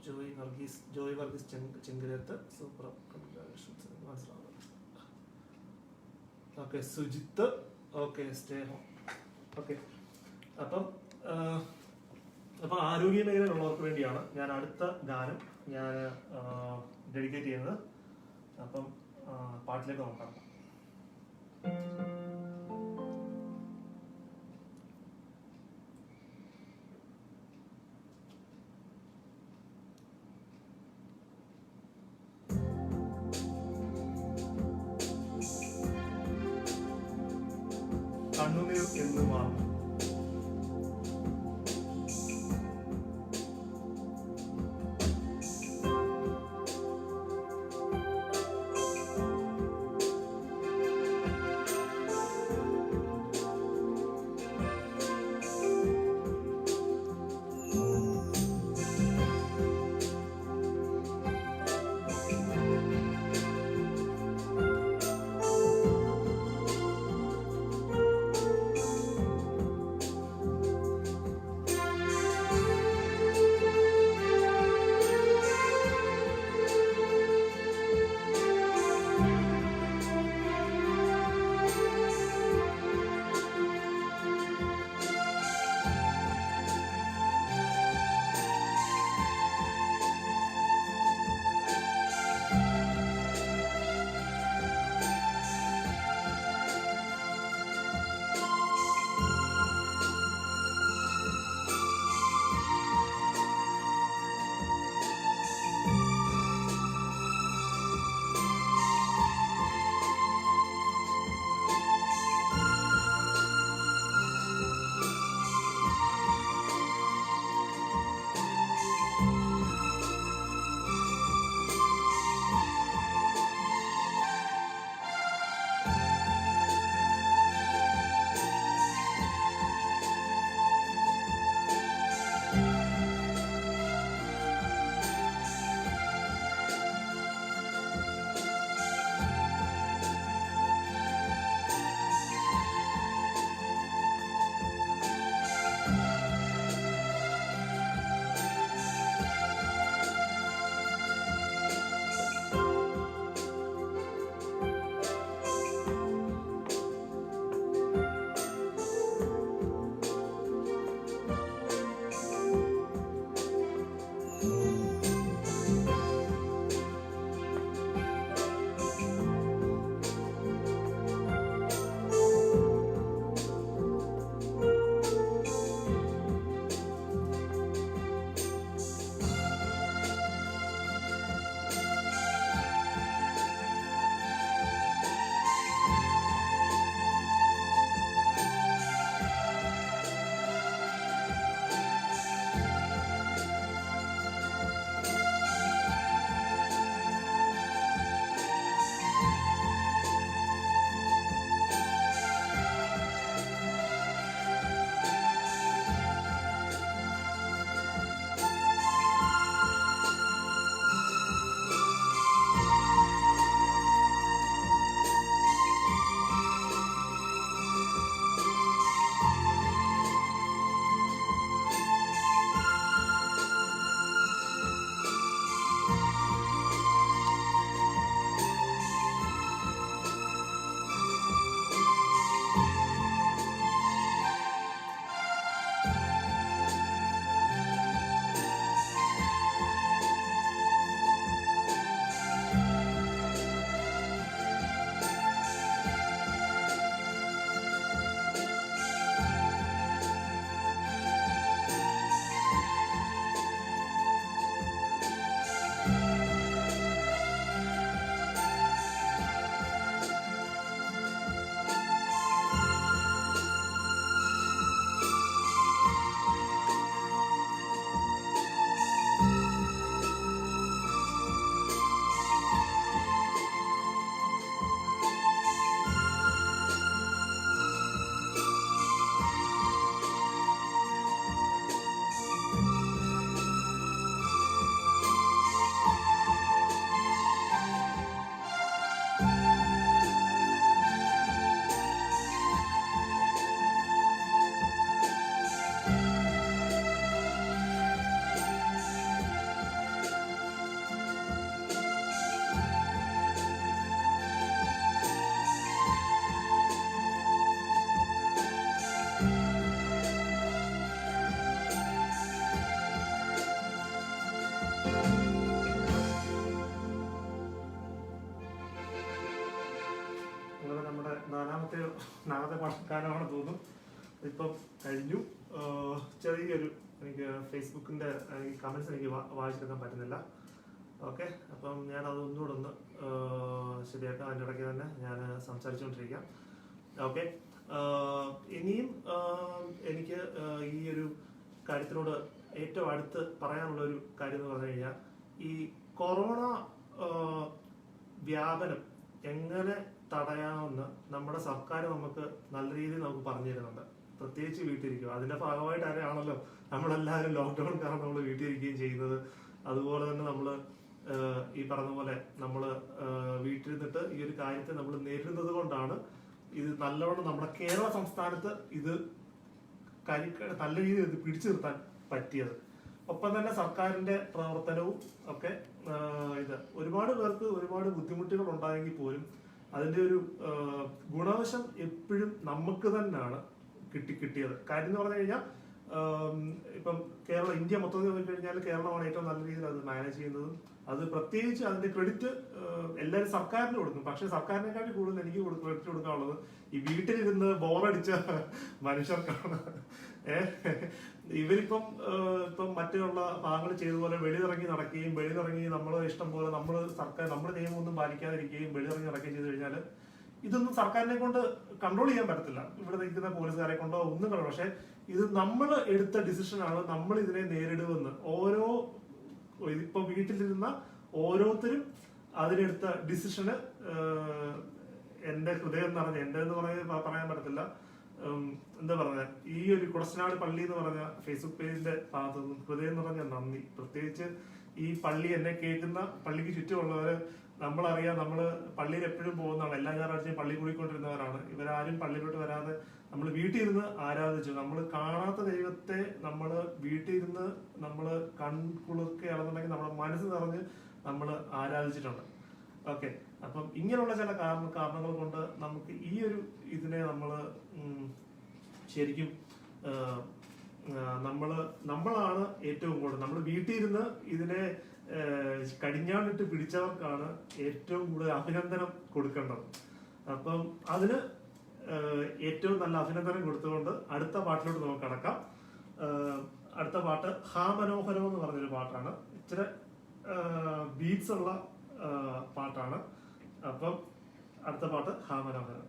Joy Varghese Chengarath, super, മനസ്സിലാവും. ഓക്കെ, സുജിത്ത്, ഓക്കെ, സ്നേഹം. ഓക്കെ, അപ്പം ആരോഗ്യ മേഖലയിലുള്ളവർക്ക് വേണ്ടിയാണ് ഞാൻ അടുത്ത ഗാനം ഞാൻ ഡെഡിക്കേറ്റ് ചെയ്യുന്നത്. അപ്പം പാട്ടിലേക്ക് നോക്കാം. കണ്ണുനീർ എന്ന് മാറും. നാളത്തെ പാഠക്കാലമാണെന്ന് തോന്നുന്നു. ഇപ്പം കഴിഞ്ഞു. ചെറിയൊരു എനിക്ക് ഫേസ്ബുക്കിൻ്റെ കമൻസ് എനിക്ക് വായിച്ചെടുക്കാൻ പറ്റുന്നില്ല. ഓക്കെ, അപ്പം ഞാൻ അതൊന്നുകൂടെ ഒന്ന് ശരിയാക്കാം. അതിൻ്റെ ഇടയ്ക്ക് തന്നെ ഞാൻ സംസാരിച്ചുകൊണ്ടിരിക്കാം. ഓക്കെ, ഇനിയും എനിക്ക് ഈ ഒരു കാര്യത്തിനോട് ഏറ്റവും അടുത്ത് പറയാനുള്ള ഒരു കാര്യം എന്ന് പറഞ്ഞു കഴിഞ്ഞാൽ, ഈ കൊറോണ വ്യാപനം എങ്ങനെ തടയാമെന്ന് നമ്മുടെ സർക്കാർ നമുക്ക് നല്ല രീതിയിൽ നമുക്ക് പറഞ്ഞു തരുന്നുണ്ട്. പ്രത്യേകിച്ച് വീട്ടിലിരിക്കുക, അതിന്റെ ഭാഗമായിട്ടാണല്ലോ നമ്മളെല്ലാവരും ലോക്ക്ഡൌൺ കാരണം നമ്മൾ വീട്ടിലിരിക്കുകയും ചെയ്യുന്നത്. അതുപോലെ തന്നെ നമ്മൾ ഈ പറഞ്ഞ പോലെ നമ്മൾ വീട്ടിലിരുന്നിട്ട് ഈ ഒരു കാര്യത്തെ നമ്മൾ നേരിടുന്നത് കൊണ്ടാണ് ഇത് നല്ലവണ്ണം നമ്മുടെ കേരള സംസ്ഥാനത്ത് ഇത് നല്ല രീതിയിൽ ഇത് പിടിച്ചു നിർത്താൻ പറ്റിയത്. ഒപ്പം തന്നെ സർക്കാരിന്റെ പ്രവർത്തനവും ഒക്കെ ഇത് ഒരുപാട് പേർക്ക് ഒരുപാട് ബുദ്ധിമുട്ടുകൾ ഉണ്ടായെങ്കിൽ പോലും അതിന്റെ ഒരു ഗുണവശം എപ്പോഴും നമുക്ക് തന്നെയാണ് കിട്ടിയത്. കാര്യം എന്ന് പറഞ്ഞു കഴിഞ്ഞാൽ, ഇപ്പം ഇന്ത്യ മൊത്തത്തിൽ നോക്കിക്കഴിഞ്ഞാൽ കേരളമാണ് ഏറ്റവും നല്ല രീതിയിൽ അത് മാനേജ് ചെയ്യുന്നതും. അത് പ്രത്യേകിച്ച് അതിന്റെ ക്രെഡിറ്റ് എല്ലാവരും സർക്കാരിന് കൊടുക്കും. പക്ഷെ സർക്കാരിനെക്കാട്ടി കൂടുതൽ എനിക്ക് ക്രെഡിറ്റ് കൊടുക്കാനുള്ളത് ഈ വീട്ടിലിരുന്ന് ബോറടിച്ച മനുഷ്യർക്കാണ്. ഇവരിപ്പം മറ്റുള്ള ഭാഗങ്ങൾ ചെയ്തതുപോലെ വെളിയിറങ്ങി നടക്കുകയും വെളിയിറങ്ങി നമ്മൾ ഇഷ്ടം പോലെ നമ്മുടെ നിയമമൊന്നും പാലിക്കാതിരിക്കുകയും വെളിയിറങ്ങി നടക്കുകയും ചെയ്തു കഴിഞ്ഞാൽ ഇതൊന്നും സർക്കാരിനെ കൊണ്ട് കൺട്രോൾ ചെയ്യാൻ പറ്റത്തില്ല. ഇവിടെ നിൽക്കുന്ന പോലീസുകാരെ കൊണ്ടോ ഒന്നും കണ്ടോ. പക്ഷെ ഇത് നമ്മൾ എടുത്ത ഡിസിഷനാണ്. നമ്മൾ ഇതിനെ നേരിടുമെന്ന് ഇപ്പൊ വീട്ടിലിരുന്ന ഓരോരുത്തരും അതിനെടുത്ത ഡിസിഷന് എന്റെ ഹൃദയം നിറഞ്ഞ, എന്റെ എന്ന് പറയാൻ പറ്റത്തില്ല, എന്താ പറഞ്ഞ ഈ ഒരു കുടശനാട് പള്ളി എന്ന് പറഞ്ഞ ഫേസ്ബുക്ക് പേജിന്റെ ഭാഗത്തു നിന്നും ഹൃദയം നിറഞ്ഞ നന്ദി. പ്രത്യേകിച്ച് ഈ പള്ളി എന്നെ കേൾക്കുന്ന പള്ളിക്ക് ചുറ്റുമുള്ളവര്, നമ്മളറിയാം, നമ്മള് പള്ളിയിൽ എപ്പോഴും പോകുന്നതാണ്, എല്ലാ ഞായറാഴ്ചയും പള്ളി കൂടിക്കൊണ്ടിരുന്നവരാണ്. ഇവരാരും പള്ളിയിലോട്ട് വരാതെ നമ്മൾ വീട്ടിൽ ഇരുന്ന് ആരാധിച്ചു. നമ്മൾ കാണാത്ത ദൈവത്തെ നമ്മൾ വീട്ടിൽ ഇരുന്ന് നമ്മൾ കൺകുളിർക്കുകയാണെന്നുണ്ടെങ്കിൽ നമ്മുടെ മനസ്സ് നിറഞ്ഞ് നമ്മൾ ആരാധിച്ചിട്ടുണ്ട്. ഓക്കെ, അപ്പം ഇങ്ങനെയുള്ള ചില കാരണങ്ങൾ കൊണ്ട് നമുക്ക് ഈ ഒരു ഇതിനെ നമ്മൾ ശരിക്കും നമ്മളാണ് ഏറ്റവും കൂടുതൽ നമ്മൾ വീട്ടിൽ ഇരുന്ന് ഇതിനെ കടിഞ്ഞാണിട്ട് പിടിച്ചവർക്കാണ് ഏറ്റവും കൂടുതൽ അഭിനന്ദനം കൊടുക്കേണ്ടത്. അപ്പം അതിന് ഏറ്റവും നല്ല അഭിനന്ദനം കൊടുത്തുകൊണ്ട് അടുത്ത പാട്ടിലോട്ട് നമുക്ക് കടക്കാം. അടുത്ത പാട്ട് ഹാ മനോഹരം എന്ന് പറഞ്ഞൊരു പാട്ടാണ്. ഇച്ചിരി ബീറ്റ്സ് ഉള്ള പാട്ടാണ്. അപ്പം അടുത്ത പാട്ട് ഹാ മനോഹരം.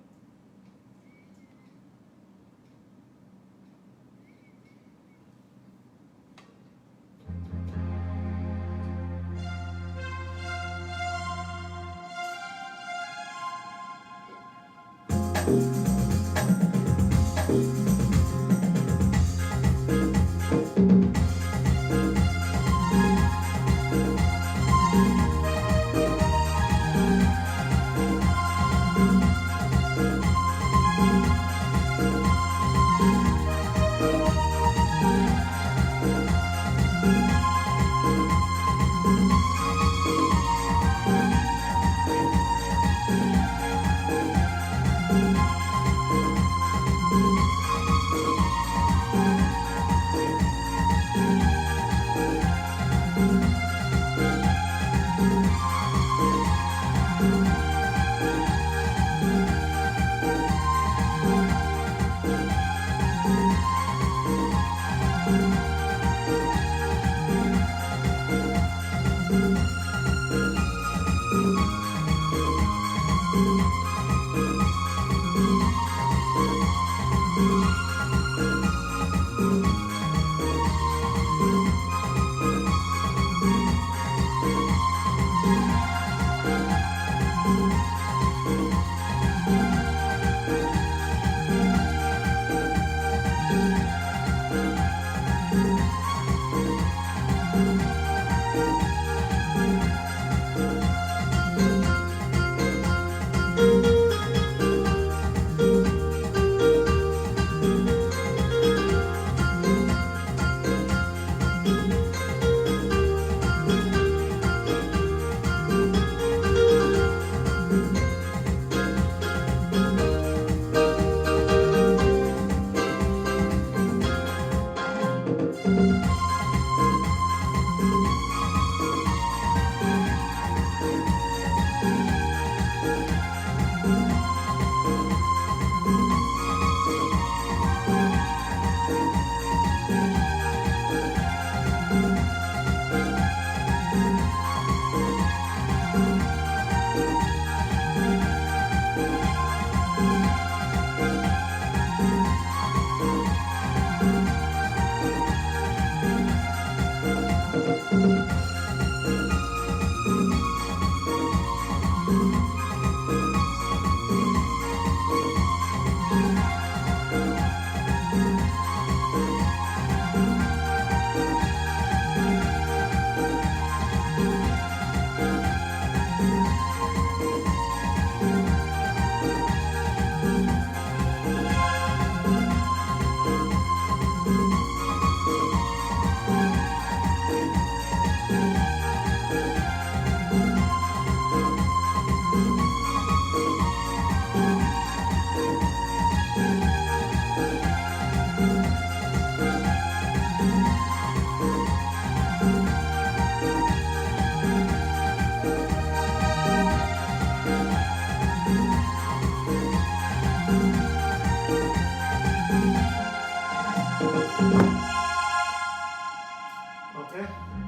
ഓക്കെ,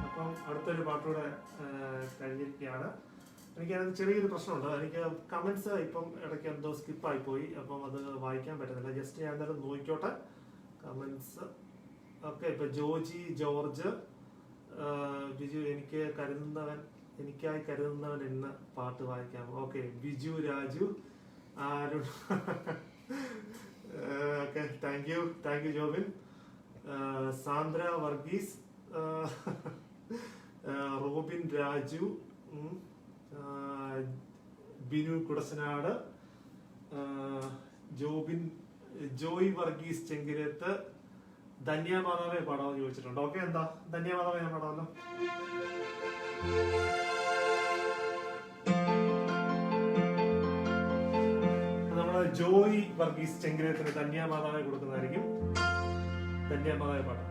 അപ്പം അടുത്തൊരു പാട്ടൂടെ കഴിഞ്ഞിരിക്കുകയാണ്. എനിക്കത് ചെറിയൊരു പ്രശ്നമുണ്ട്. എനിക്ക് കമന്റ്സ് ഇപ്പം ഇടയ്ക്ക് എന്തോ സ്കിപ്പായി പോയി, അപ്പം അത് വായിക്കാൻ പറ്റുന്നില്ല. ജസ്റ്റ് ഞാൻ എന്തായാലും നോക്കിക്കോട്ടെ കമന്റ്സ്. ഓക്കെ, ഇപ്പൊ ജോജി ജോർജ്, ബിജു എനിക്കായി കരുതുന്നവൻ എന്ന് പാട്ട് വായിക്കാം. Okay, Biju Raju, Arun. Okay, thank you Jobin. Sandra Varghese, Robin Raju, Binu Kudassanad, Joy Varghese Chengarath, ധന്യമാതാവെ പാടാമെന്ന് ചോദിച്ചിട്ടുണ്ട്. ഓക്കെ, എന്താ ധന്യമാതാവെ ഞാൻ പാടാമല്ലോ. നമ്മള് ജോയ് വർഗീസ് ചെങ്കിരത്തിന് ധന്യമാതാവെ കൊടുക്കുന്നതായിരിക്കും. ധന്യമാതാവെ പാടാം.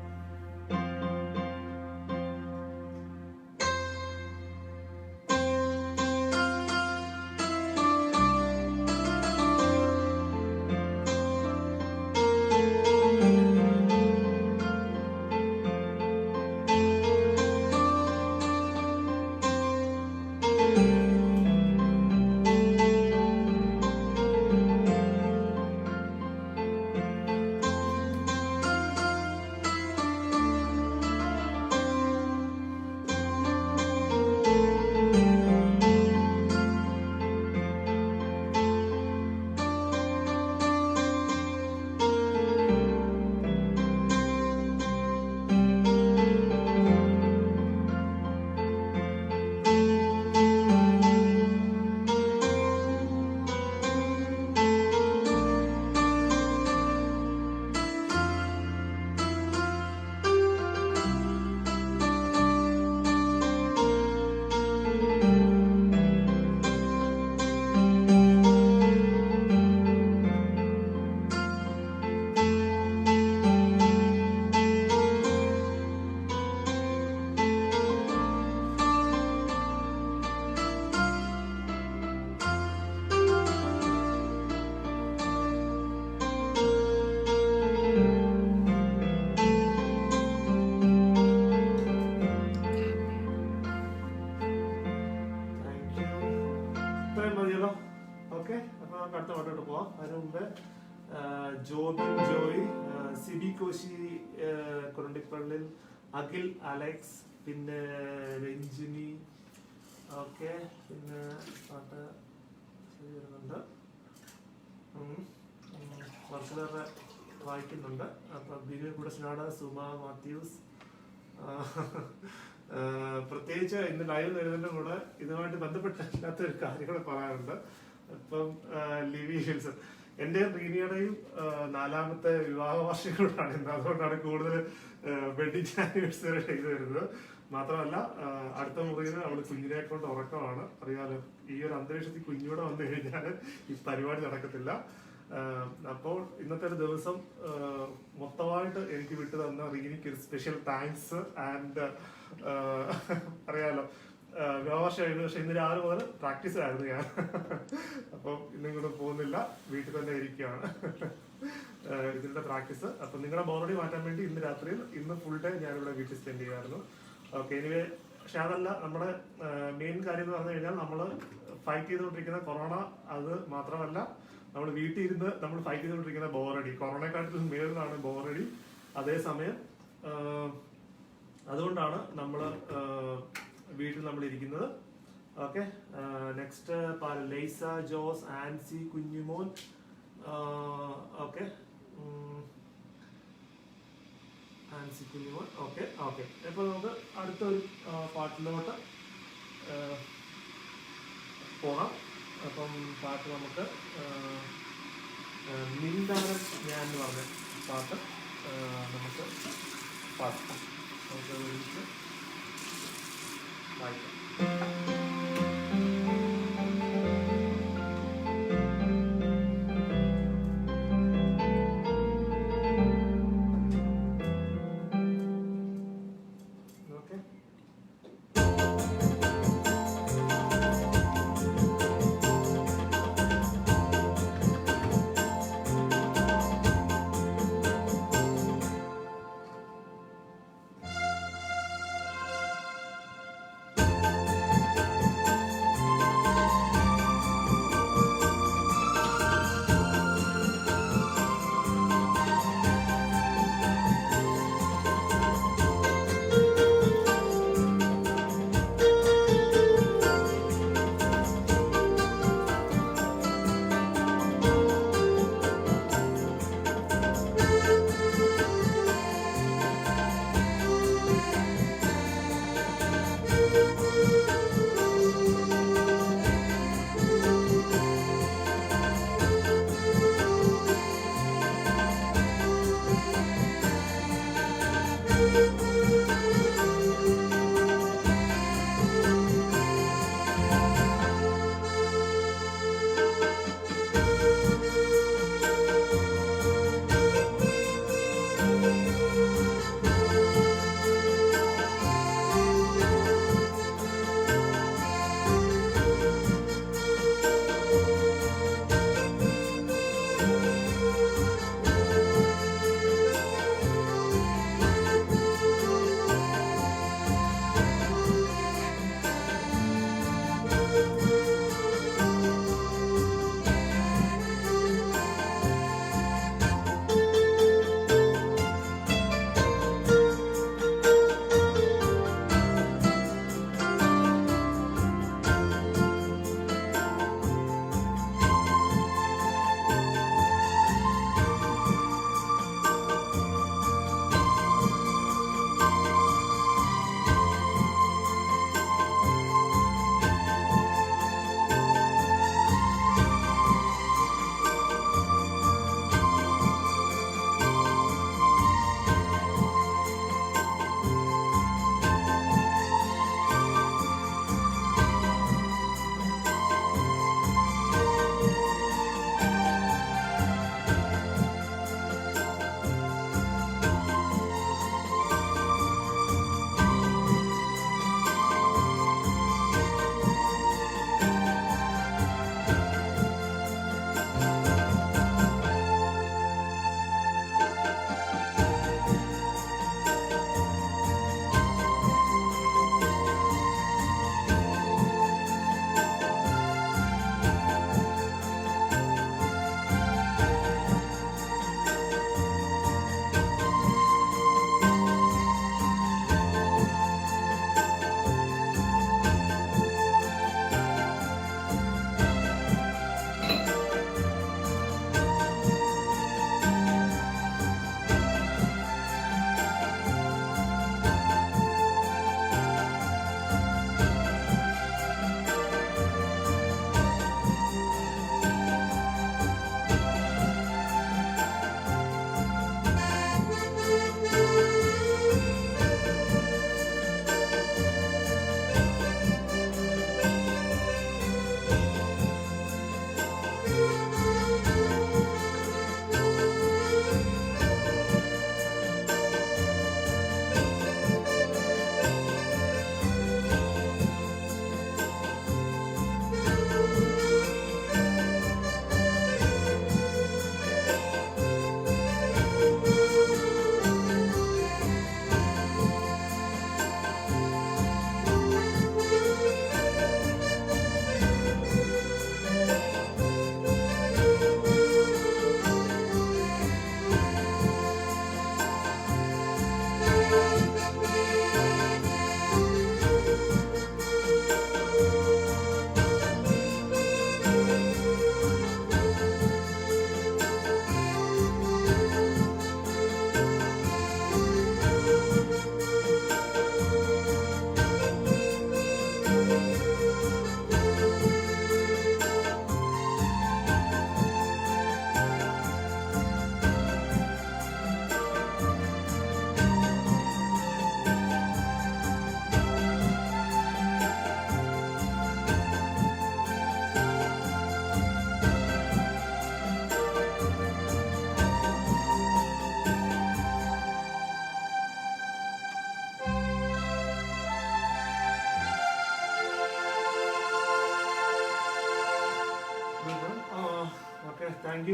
അടുത്ത പാട്ടോട്ട് പോവാം. അതിന് മുമ്പ് ജോബിൻ ജോയ്, സിബി കോശി കുരണ്ടിപ്പള്ളിൽ, അഖിൽ അലക്സ്, പിന്നെ രഞ്ജിനി. ഓക്കെ, പിന്നെ പാട്ട് വരുന്നുണ്ട്, വർഷകാരെ വായിക്കുന്നുണ്ട്. അപ്പൊ ബിനു കുടശനാട്, സുമ മാത്യൂസ്. പ്രത്യേകിച്ച് ഇന്ന് ലൈവ് വരുന്നതിന്റെ കൂടെ ഇതുമായിട്ട് ബന്ധപ്പെട്ടില്ലാത്ത ഒരു കാര്യങ്ങൾ പറയാറുണ്ട്. ഇപ്പം ലിവി ഹിൽസൺ, എന്റെയും റീനിയുടെയും 4ാമത്തെ വിവാഹ വാർഷികങ്ങളാണ് ഇന്ന്. അതുകൊണ്ടാണ് കൂടുതൽ വെഡിങ് ആനിവേഴ്സറി ചെയ്ത് വരുന്നത്. മാത്രമല്ല അടുത്ത മുറിയിൽ അവള് കുഞ്ഞിനെ കൊണ്ട് ഉറക്കമാണ്. അറിയാലോ, ഈ ഒരു അന്തരീക്ഷത്തിൽ കുഞ്ഞൂടെ വന്നു കഴിഞ്ഞാൽ ഈ പരിപാടി നടക്കത്തില്ല. അപ്പോൾ ഇന്നത്തെ ഒരു ദിവസം മൊത്തമായിട്ട് എനിക്ക് വിട്ടു തന്ന റീനിക്ക് ഒരു സ്പെഷ്യൽ താങ്ക്സ്. ആൻഡ് അറിയാലോ, വിവാഹവർഷം ആയിരുന്നു, പക്ഷെ ഇന്ന് രാവിലെ മുതൽ പ്രാക്ടീസ് ആയിരുന്നു ഞാൻ. അപ്പം ഇന്നും കൂടെ പോകുന്നില്ല, വീട്ടിൽ തന്നെ ഇരിക്കുകയാണ് ഇതിന്റെ പ്രാക്ടീസ്. അപ്പൊ നിങ്ങളുടെ ബോറടി മാറ്റാൻ വേണ്ടി ഇന്ന് ഫുൾ ഡേ ഞാനിവിടെ വീട്ടിൽ സ്പെൻഡ് ചെയ്യുമായിരുന്നു. ഓക്കെ, എനിവേ, പക്ഷെ അതല്ല നമ്മുടെ മെയിൻ കാര്യം എന്ന് പറഞ്ഞു കഴിഞ്ഞാൽ നമ്മൾ ഫൈറ്റ് ചെയ്തുകൊണ്ടിരിക്കുന്ന കൊറോണ. അത് മാത്രമല്ല, നമ്മൾ വീട്ടിൽ ഇരുന്ന് നമ്മൾ ഫൈറ്റ് ചെയ്തുകൊണ്ടിരിക്കുന്ന ബോറടി. കൊറോണയെക്കാട്ടിലും മേളിലാണ് ബോറടി. അതേസമയം അതുകൊണ്ടാണ് നമ്മൾ വീട്ടിൽ നമ്മൾ ഇരിക്കുന്നത്. ഓക്കെ, നെക്സ്റ്റ് ലൈസ ജോസ്, ആൻസി കുഞ്ഞുമോൻ. ഓക്കെ, ആൻസി കുഞ്ഞുമോൻ. ഓക്കെ, ഇപ്പൊ നമുക്ക് അടുത്തൊരു പാട്ടിലോട്ട് പോകാം. അപ്പം പാട്ട് നമുക്ക് നിന്ദാനം ഞാൻ എന്ന് പറഞ്ഞ പാട്ട് നമുക്ക് പാടാം. നമുക്ക് ഒരുമിച്ച് വായിക്കാം.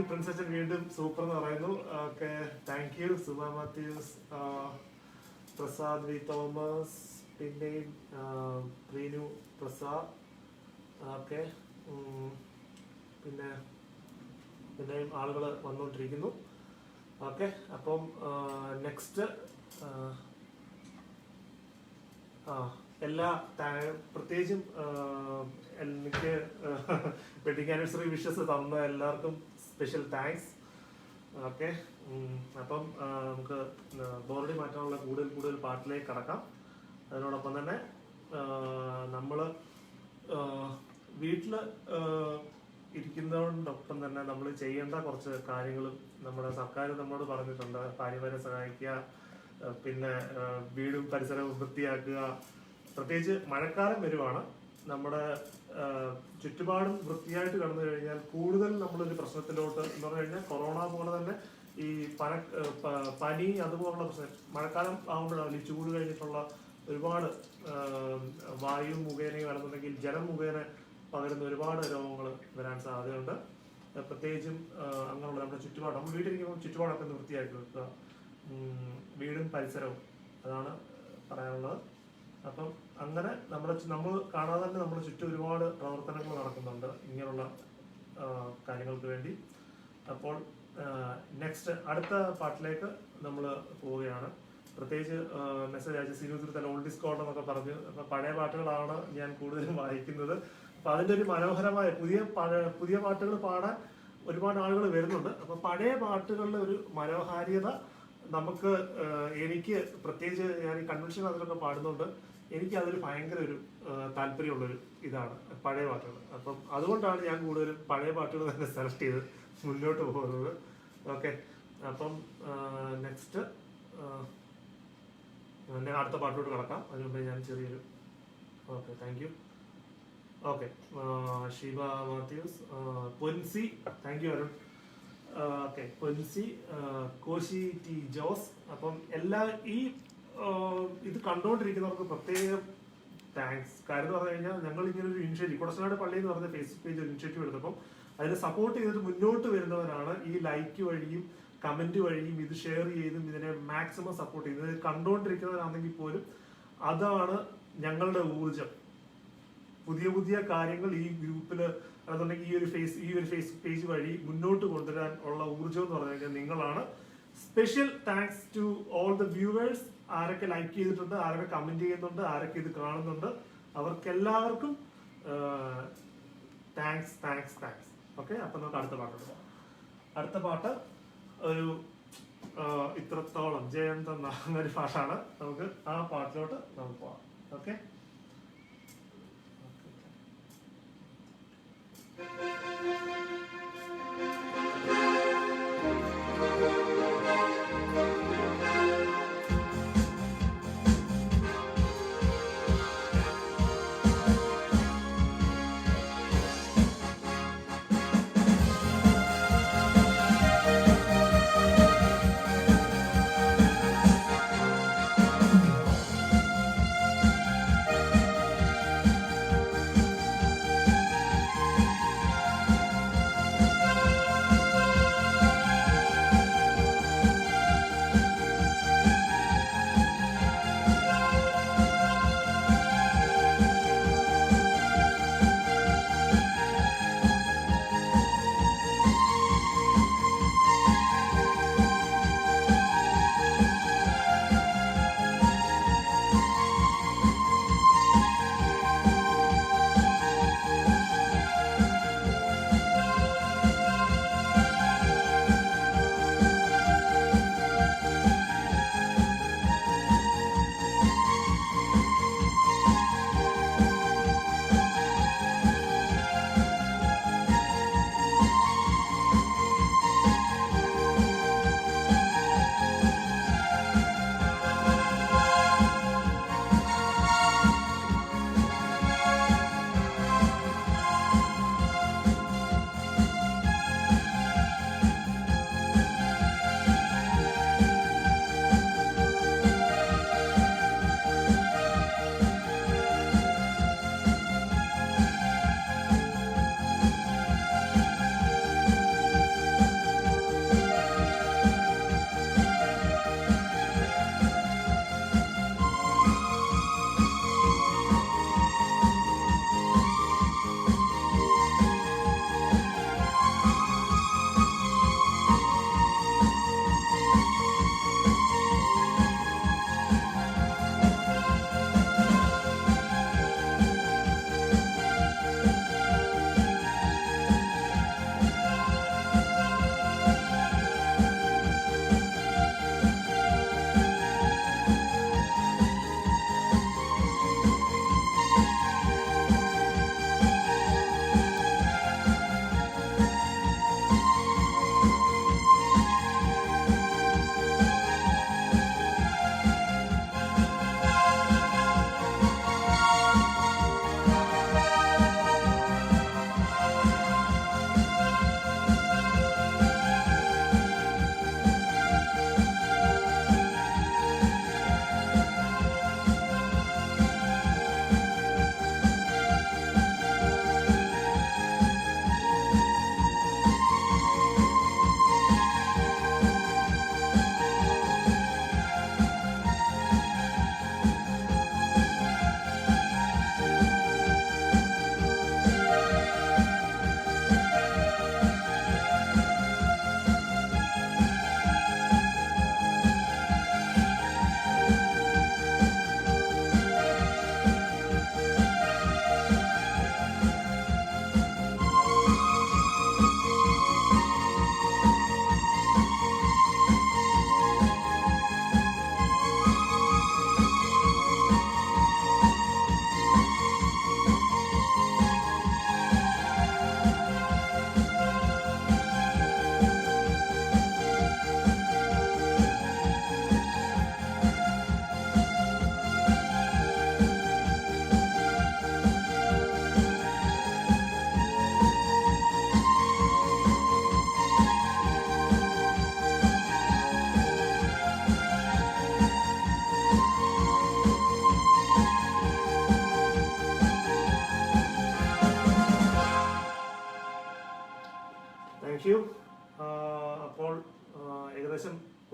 പ്രിൻസച്ചൻ വീണ്ടും സൂപ്പർ എന്ന് പറയുന്നു. Okay, thank you. Suma Mathews, Prasad V Thomas, പിന്നെയും റീനു പ്രസാദ്. ഓക്കെ, പിന്നെയും ആളുകൾ വന്നുകൊണ്ടിരിക്കുന്നു. ഓക്കെ, അപ്പം നെക്സ്റ്റ് എല്ലാ പ്രത്യേകിച്ചും എനിക്ക് വെഡിങ് ആനിവേഴ്സറി വിഷസ് തന്ന എല്ലാവർക്കും സ്പെഷ്യൽ താങ്ക്സ്. ഓക്കെ, അപ്പം നമുക്ക് ബോറടി മാറ്റാനുള്ള കൂടുതൽ പാട്ടിലേക്ക് കടക്കാം. അതിനോടൊപ്പം തന്നെ നമ്മൾ വീട്ടിൽ ഇരിക്കുന്നതോടൊപ്പം തന്നെ നമ്മൾ ചെയ്യേണ്ട കുറച്ച് കാര്യങ്ങളും നമ്മുടെ സർക്കാർ നമ്മളോട് പറഞ്ഞിട്ടുണ്ട്. ഭാര്യമാരെ സഹായിക്കുക, പിന്നെ വീടും പരിസരവും വൃത്തിയാക്കുക. പ്രത്യേകിച്ച് മഴക്കാലം വരുവാണ്. നമ്മുടെ ചുറ്റുപാടും വൃത്തിയായിട്ട് കടന്നു കഴിഞ്ഞാൽ കൂടുതൽ നമ്മളൊരു പ്രശ്നത്തിലോട്ട് എന്ന് പറഞ്ഞു കഴിഞ്ഞാൽ കൊറോണ പോലെ തന്നെ ഈ പനി അതുപോലുള്ള പ്രശ്നം മഴക്കാലം ആകുമ്പോഴാണ്. ഈ ചൂട് കഴിഞ്ഞിട്ടുള്ള ഒരുപാട് വായു മുഖേനയോ അല്ലെന്നുണ്ടെങ്കിൽ ജലം മുഖേന പകരുന്ന ഒരുപാട് രോഗങ്ങൾ വരാൻ സാധ്യതയുണ്ട്. പ്രത്യേകിച്ചും അങ്ങനെയുള്ള നമ്മുടെ ചുറ്റുപാട്, നമ്മൾ വീട്ടിലിരിക്കുമ്പോൾ ചുറ്റുപാടൊക്കെ ഒന്ന് വൃത്തിയാക്കി വെക്കുക, വീടും പരിസരവും, അതാണ് പറയാനുള്ളത്. അപ്പം അങ്ങനെ നമ്മൾ കാണാതെ തന്നെ നമ്മുടെ ചുറ്റും ഒരുപാട് പ്രവർത്തനങ്ങൾ നടക്കുന്നുണ്ട് ഇങ്ങനെയുള്ള കാര്യങ്ങൾക്ക് വേണ്ടി. അപ്പോൾ നെക്സ്റ്റ് അടുത്ത പാട്ടിലേക്ക് നമ്മൾ പോവുകയാണ്. പ്രത്യേകിച്ച് മെസ്സേജ് അയച്ച് സിനുദ്രത്തല ഓൾഡ് ഡിസ്കോഡ് എന്നൊക്കെ പറഞ്ഞ് പഴയ പാട്ടുകളാണ് ഞാൻ കൂടുതലും വായിക്കുന്നത്. അപ്പം അതിൻ്റെ ഒരു മനോഹരമായ പുതിയ പാട്ടുകൾ പാടാൻ ഒരുപാട് ആളുകൾ വരുന്നുണ്ട്. അപ്പം പഴയ പാട്ടുകളുടെ ഒരു മനോഹാരിത നമുക്ക് എനിക്ക് പ്രത്യേകിച്ച് ഞാൻ ഈ കൺവെൻഷൻ അതിലൊക്കെ പാടുന്നുണ്ട്. എനിക്ക് അതൊരു ഭയങ്കര ഒരു താല്പര്യമുള്ളൊരു ഇതാണ് പഴയ പാട്ടുകൾ. അപ്പം അതുകൊണ്ടാണ് ഞാൻ കൂടുതലും പഴയ പാട്ടുകൾ തന്നെ സെലക്ട് ചെയ്ത് മുന്നോട്ട് പോകുന്നത്. ഓക്കെ, അപ്പം നെക്സ്റ്റ് അടുത്ത പാട്ടിലോട്ട് കിടക്കാം. അതിന് മുമ്പേ ഞാൻ ചെറിയൊരു okay, thank you. Okay, Sheeba Mathews, Ponsy, thank you Arun. Okay, Ponsy, Koshy T Jose. അപ്പം എല്ലാ ഈ ഇത് കണ്ടുകൊണ്ടിരിക്കുന്നവർക്ക് പ്രത്യേകം താങ്ക്സ്. കാര്യം എന്ന് പറഞ്ഞു കഴിഞ്ഞാൽ ഞങ്ങൾ ഇങ്ങനെ ഒരു ഇനിഷ്യേറ്റീവ് കുടശനാട് പള്ളി എന്ന് പറഞ്ഞ ഫേസ്ബുക്ക് പേജ് ഒരു ഇനിഷ്യേറ്റീവ് എടുത്തപ്പം അതിനെ സപ്പോർട്ട് ചെയ്തിട്ട് മുന്നോട്ട് വരുന്നവരാണ് ഈ ലൈക്ക് വഴിയും കമന്റ് വഴിയും ഇത് ഷെയർ ചെയ്തും ഇതിനെ മാക്സിമം സപ്പോർട്ട് ചെയ്ത് കണ്ടുകൊണ്ടിരിക്കുന്നവരാണെങ്കിൽ പോലും അതാണ് ഞങ്ങളുടെ ഊർജം. പുതിയ കാര്യങ്ങൾ ഈ ഗ്രൂപ്പിൽ അതുണ്ടെങ്കിൽ ഈ ഒരു ഫേസ്ബുക്ക് പേജ് വഴി മുന്നോട്ട് കൊണ്ടുവരാൻ ഉള്ള ഊർജം എന്ന് പറഞ്ഞു കഴിഞ്ഞാൽ നിങ്ങളാണ്. Special thanks to all the viewers. ആരൊക്കെ ലൈക്ക് ചെയ്തിട്ടുണ്ട്, ആരൊക്കെ കമന്റ് ചെയ്യുന്നുണ്ട്, ആരൊക്കെ ഇത് കാണുന്നുണ്ട്, അവർക്കെല്ലാവർക്കും താങ്ക്സ്. ഓക്കെ, അപ്പൊ നമുക്ക് അടുത്ത പാട്ടുണ്ട്. അടുത്ത പാട്ട് ഒരു ഇത്രത്തോളം ജയന്ത് എന്ന ഒരു പാട്ടാണ്. നമുക്ക് ആ പാട്ടിലോട്ട് നമുക്ക് പോവാം. ഓക്കെ,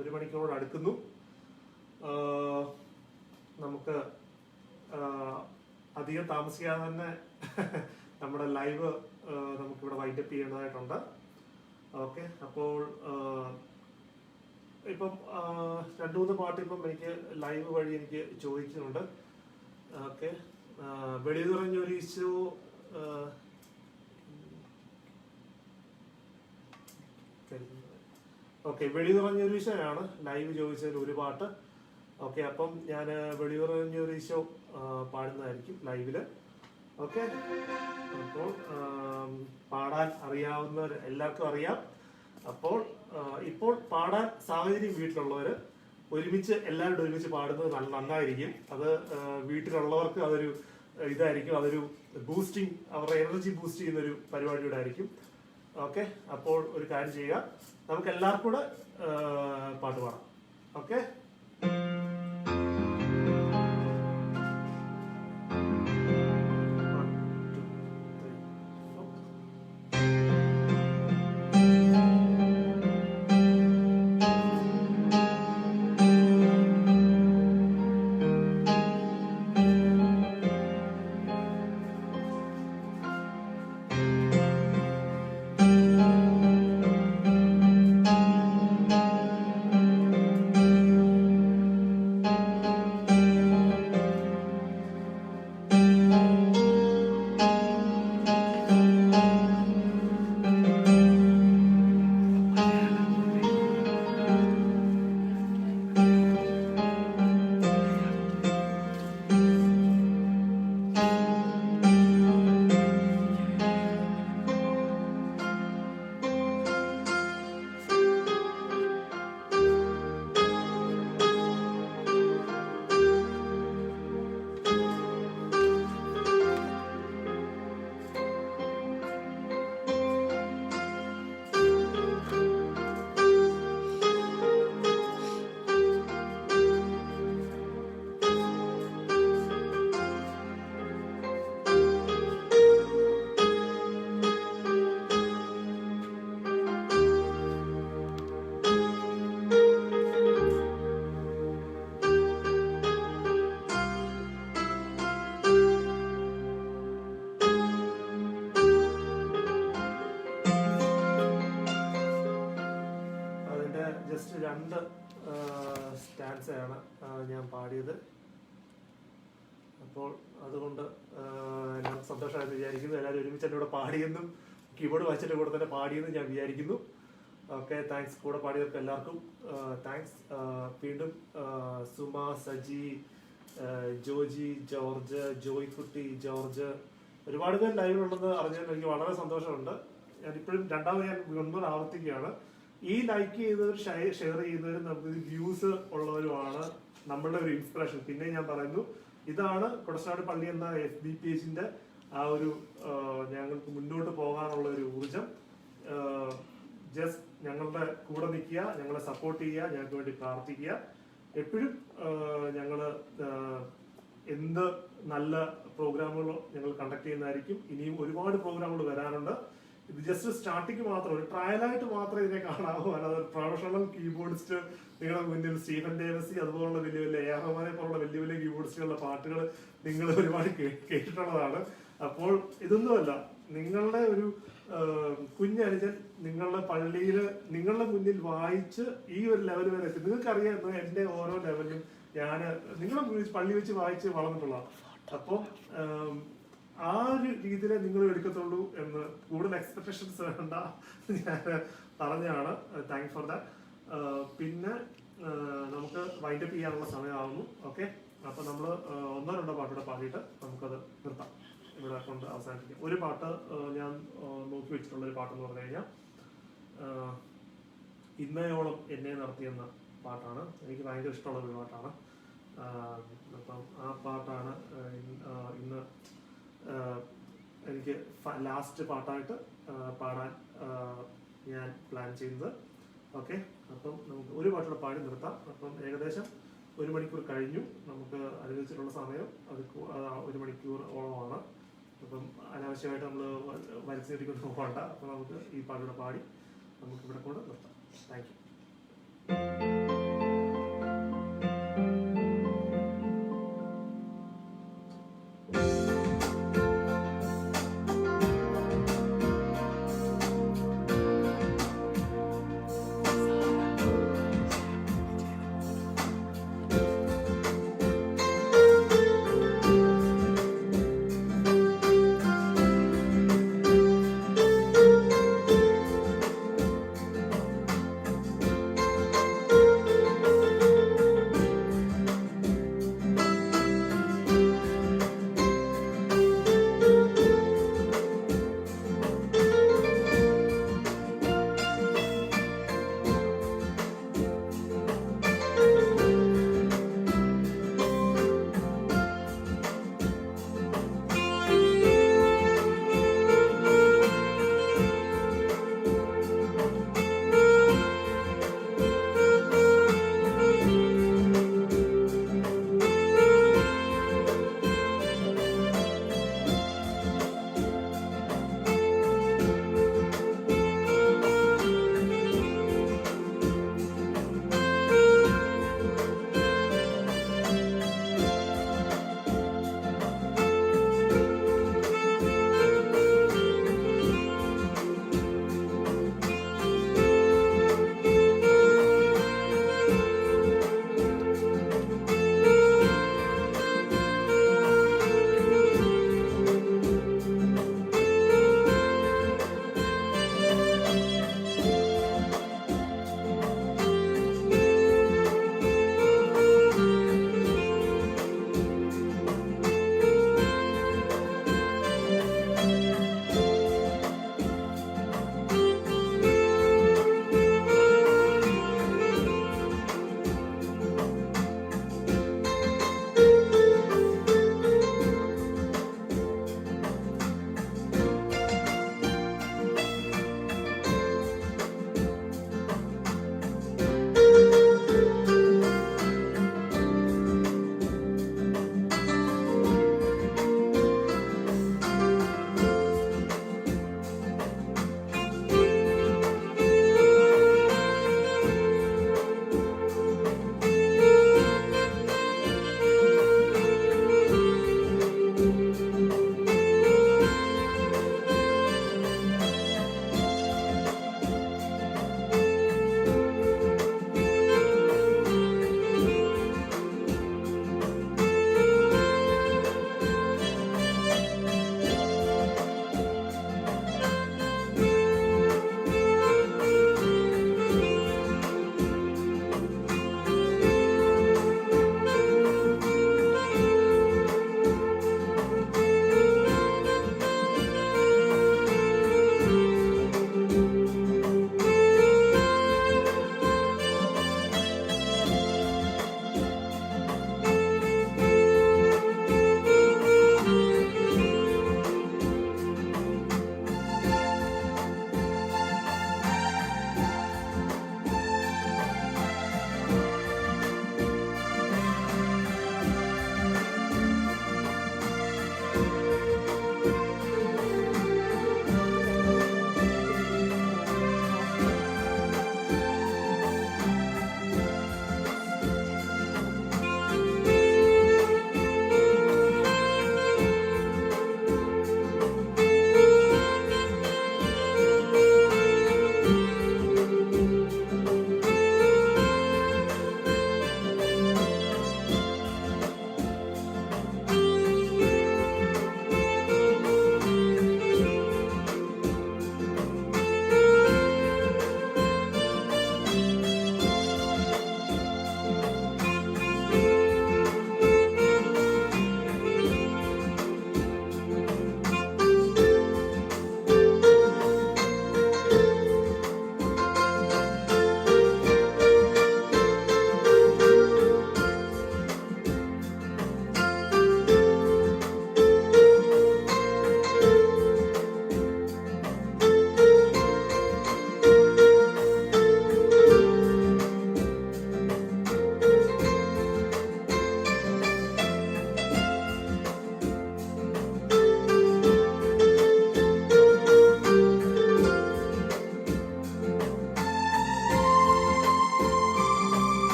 1 മണിക്കൂറോട് അടുക്കുന്നു. നമുക്ക് അധികം താമസിക്കാതെ തന്നെ നമ്മുടെ ലൈവ് നമുക്കിവിടെ വൈൻഡപ്പ് ചെയ്യേണ്ടതായിട്ടുണ്ട്. ഓക്കെ, അപ്പോൾ ഇപ്പം 2-3 പാട്ട് ഇപ്പം എനിക്ക് ലൈവ് വഴി എനിക്ക് ചോദിക്കുന്നുണ്ട്. ഓക്കെ, വെളിതുറഞ്ഞൊരു ഈശോ, ഓക്കെ, വെളിതുറഞ്ഞൊരു ഈശോയാണ് ലൈവ് ചോദിച്ചതിൽ ഒരു പാട്ട്. ഓക്കെ, അപ്പം ഞാൻ വെളിതുറഞ്ഞൊരു ഈശോ പാടുന്നതായിരിക്കും ലൈവില്. ഓക്കെ, അപ്പോൾ പാടാൻ അറിയാവുന്നവർ എല്ലാവർക്കും അറിയാം. അപ്പോൾ ഇപ്പോൾ പാടാൻ സാഹചര്യം വീട്ടിലുള്ളവര് എല്ലാവരും ഒരുമിച്ച് പാടുന്നത് നന്നായിരിക്കും. അത് വീട്ടിലുള്ളവർക്ക് അതൊരു ഇതായിരിക്കും, അതൊരു ബൂസ്റ്റിംഗ്, അവരുടെ എനർജി ബൂസ്റ്റ് ചെയ്യുന്ന ഒരു പരിപാടിയുടെ ആയിരിക്കും. ഓക്കെ, അപ്പോൾ ഒരു കാര്യം ചെയ്യുക, നമുക്ക് എല്ലാവർക്കും കൂടെ പാട്ട് പാടാം. ഓക്കെ, ജസ്റ്റ് 2 സ്റ്റാൻസയാണ് ഞാൻ പാടിയത്. അപ്പോൾ അതുകൊണ്ട് എല്ലാവർക്കും സന്തോഷമായിട്ട് വിചാരിക്കുന്നു. എല്ലാവരും ഒരുമിച്ച് എൻ്റെ കൂടെ പാടിയെന്നും കീബോർഡ് വായിച്ചിട്ട് കൂടെ തന്നെ പാടിയെന്നും ഞാൻ വിചാരിക്കുന്നു. Okay, thanks. കൂടെ പാടിയവർക്ക് എല്ലാവർക്കും താങ്ക്സ്. വീണ്ടും സുമ, സജി, ജോജി, ജോർജ്, ജോയ്ക്കുട്ടി, ജോർജ്, ഒരുപാട് പേര് ലൈവിലുണ്ടെന്ന് അറിഞ്ഞാൽ എനിക്ക് വളരെ സന്തോഷമുണ്ട്. ഞാനിപ്പോഴും രണ്ടാമത് ഞാൻ ഒന്നും ആവർത്തിക്കുകയാണ്, ഈ ലൈക്ക് ചെയ്തവർ ഷെയർ ചെയ്യുന്നവരും നമുക്ക് വ്യൂസ് ഉള്ളവരുമാണ് നമ്മളുടെ ഒരു ഇൻസ്പിറേഷൻ. പിന്നെ ഞാൻ പറയുന്നു, ഇതാണ് കൊടശ്ശനാട് പള്ളി എന്ന FB പേജിന്റെ ആ ഒരു ഞങ്ങൾക്ക് മുന്നോട്ട് പോകാനുള്ള ഒരു ഊർജം. ജസ്റ്റ് ഞങ്ങളുടെ കൂടെ നിൽക്കുക, ഞങ്ങളെ സപ്പോർട്ട് ചെയ്യുക, ഞങ്ങൾക്ക് വേണ്ടി പ്രാർത്ഥിക്കുക. എപ്പോഴും ഞങ്ങള് എന്ത് നല്ല പ്രോഗ്രാമുകൾ ഞങ്ങൾ കണ്ടക്ട് ചെയ്യുന്നതായിരിക്കും. ഇനിയും ഒരുപാട് പ്രോഗ്രാമുകൾ വരാനുണ്ട്. ഇത് ജസ്റ്റ് സ്റ്റാർട്ടിങ് മാത്രം, ഒരു ട്രയലായിട്ട് മാത്രമേ ഇതിനെ കാണാവൂ. അല്ലാതെ പ്രൊഫഷണൽ കീബോർഡിസ്റ്റ് നിങ്ങളുടെ മുന്നിൽ സ്റ്റീഫൻ ഡേവിസി അതുപോലുള്ള വലിയ വലിയ എ ആർ റഹ്മാനെ പോലുള്ള വലിയ വലിയ കീബോർഡിസ്റ്റുകളുടെ പാട്ടുകൾ നിങ്ങൾ ഒരുപാട് കേട്ടിട്ടുള്ളതാണ്. അപ്പോൾ ഇതൊന്നുമല്ല, നിങ്ങളുടെ ഒരു കുഞ്ഞനുജൻ നിങ്ങളുടെ പള്ളിയിൽ നിങ്ങളുടെ മുന്നിൽ വായിച്ച് ഈ ഒരു ലെവൽ വരെ എത്തി. നിങ്ങൾക്കറിയാം എൻ്റെ ഓരോ ലെവലിലും ഞാൻ നിങ്ങളെ പള്ളി വെച്ച് വായിച്ച് വളർന്നിട്ടുള്ള. അപ്പം ആ ഒരു രീതിയിലെ നിങ്ങൾ എടുക്കത്തുള്ളൂ എന്ന് കൂടുതൽ എക്സ്പെക്ടേഷൻസ് വേണ്ട, ഞാൻ പറഞ്ഞാണ്. Thanks for that. പിന്നെ നമുക്ക് വൈൻഡപ്പ് ചെയ്യാനുള്ള സമയമാകുന്നു. ഓക്കെ, അപ്പൊ നമ്മൾ 1-2 പാട്ടൂടെ പാടിയിട്ട് നമുക്കത് നിർത്താം, ഇവിടെ കൊണ്ട് അവസാനിപ്പിക്കാം. ഒരു പാട്ട് ഞാൻ നോക്കി വെച്ചിട്ടുള്ള ഒരു പാട്ടെന്ന് പറഞ്ഞു കഴിഞ്ഞാൽ ഇന്നയോളം എന്നെ നടത്തിയെന്ന പാട്ടാണ്. എനിക്ക് ഭയങ്കര ഇഷ്ടമുള്ള ഒരു പാട്ടാണ്. അപ്പം ആ പാട്ടാണ് ഇന്ന് എനിക്ക് ലാസ്റ്റ് പാട്ടായിട്ട് പാടാൻ ഞാൻ പ്ലാൻ ചെയ്യുന്നത്. ഓക്കെ, അപ്പം നമുക്ക് ഒരു പാട്ടൂടെ പാടി നിർത്താം. അപ്പം ഏകദേശം 1 മണിക്കൂർ കഴിഞ്ഞു. നമുക്ക് അനുവദിച്ചിട്ടുള്ള സമയം അത് 1 മണിക്കൂർ ഓളമാണ്. അപ്പം അനാവശ്യമായിട്ട് നമ്മൾ വലിച്ചു നീട്ടിക്കൊണ്ട് പോകണ്ട. അപ്പം നമുക്ക് ഈ പാട്ടൂടെ പാടി നമുക്ക് ഇവിടെ കൊണ്ട് നിർത്താം. Thank you.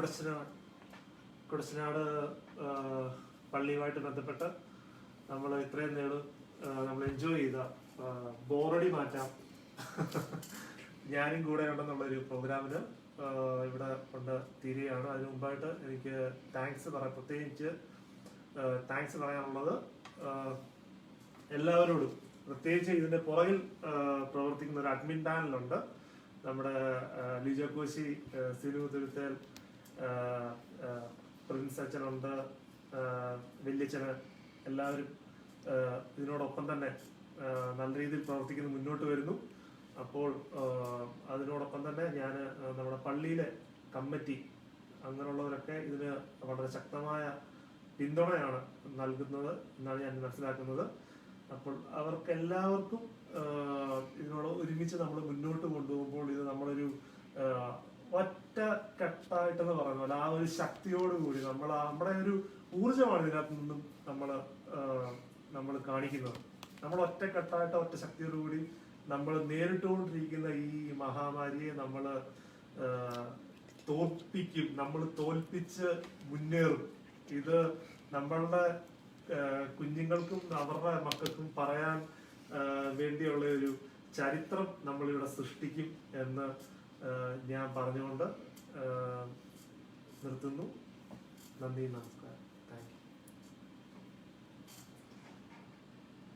കുടശനാട് കുടശനാട് പള്ളിയുമായിട്ട് ബന്ധപ്പെട്ട് നമ്മൾ ഇത്രയും നേരം നമ്മൾ എൻജോയ് ചെയ്ത ബോറടി മാറ്റാം ഞാനും കൂടെ ഉണ്ടെന്നുള്ളൊരു പ്രോഗ്രാമിന് ഇവിടെ കൊണ്ട് തീരുകയാണ്. അതിനു മുമ്പായിട്ട് എനിക്ക് പ്രത്യേകിച്ച് താങ്ക്സ് പറയാനുള്ളത് എല്ലാവരോടും. പ്രത്യേകിച്ച് ഇതിന്റെ പുറകിൽ പ്രവർത്തിക്കുന്ന ഒരു അഡ്മിൻ പാനലുണ്ട്. നമ്മുടെ ലിജോ കോശി, സിനു തിരുത്തേൽ, പ്രിൻസ് അച്ഛനുണ്ട്, വല്യച്ഛന്, എല്ലാവരും ഇതിനോടൊപ്പം തന്നെ നല്ല രീതിയിൽ പ്രവർത്തിക്കുന്ന മുന്നോട്ട് വരുന്നു. അപ്പോൾ അതിനോടൊപ്പം തന്നെ ഞാൻ നമ്മുടെ പള്ളിയിലെ കമ്മിറ്റി അങ്ങനെയുള്ളവരൊക്കെ ഇതിന് വളരെ ശക്തമായ പിന്തുണയാണ് നൽകുന്നത് എന്നാണ് ഞാൻ മനസ്സിലാക്കുന്നത്. അപ്പോൾ അവർക്കെല്ലാവർക്കും ഇതിനോട് ഒരുമിച്ച് നമ്മൾ മുന്നോട്ട് കൊണ്ടുപോകുമ്പോൾ ഇത് നമ്മളൊരു ഒറ്റ കെട്ടായിട്ടെന്ന് പറയുന്ന പോലെ ആ ഒരു ശക്തിയോടുകൂടി നമ്മുടെ ഒരു ഊർജമാണ് ഇതിനകത്ത് നിന്നും നമ്മൾ കാണിക്കുന്നത്. നമ്മൾ ഒറ്റക്കെട്ടായിട്ട് ഒറ്റ ശക്തിയോടുകൂടി നമ്മൾ നേരിട്ടുകൊണ്ടിരിക്കുന്ന ഈ മഹാമാരിയെ നമ്മൾ തോൽപ്പിക്കും, നമ്മൾ തോൽപ്പിച്ച് മുന്നേറും. ഇത് നമ്മളുടെ കുഞ്ഞുങ്ങൾക്കും അവരുടെ മക്കൾക്കും പറയാൻ വേണ്ടിയുള്ള ഒരു ചരിത്രം നമ്മളിവിടെ സൃഷ്ടിക്കും എന്ന് ഞാൻ പറഞ്ഞുകൊണ്ട് നിർത്തുന്നു. നന്ദി, നമസ്കാരം.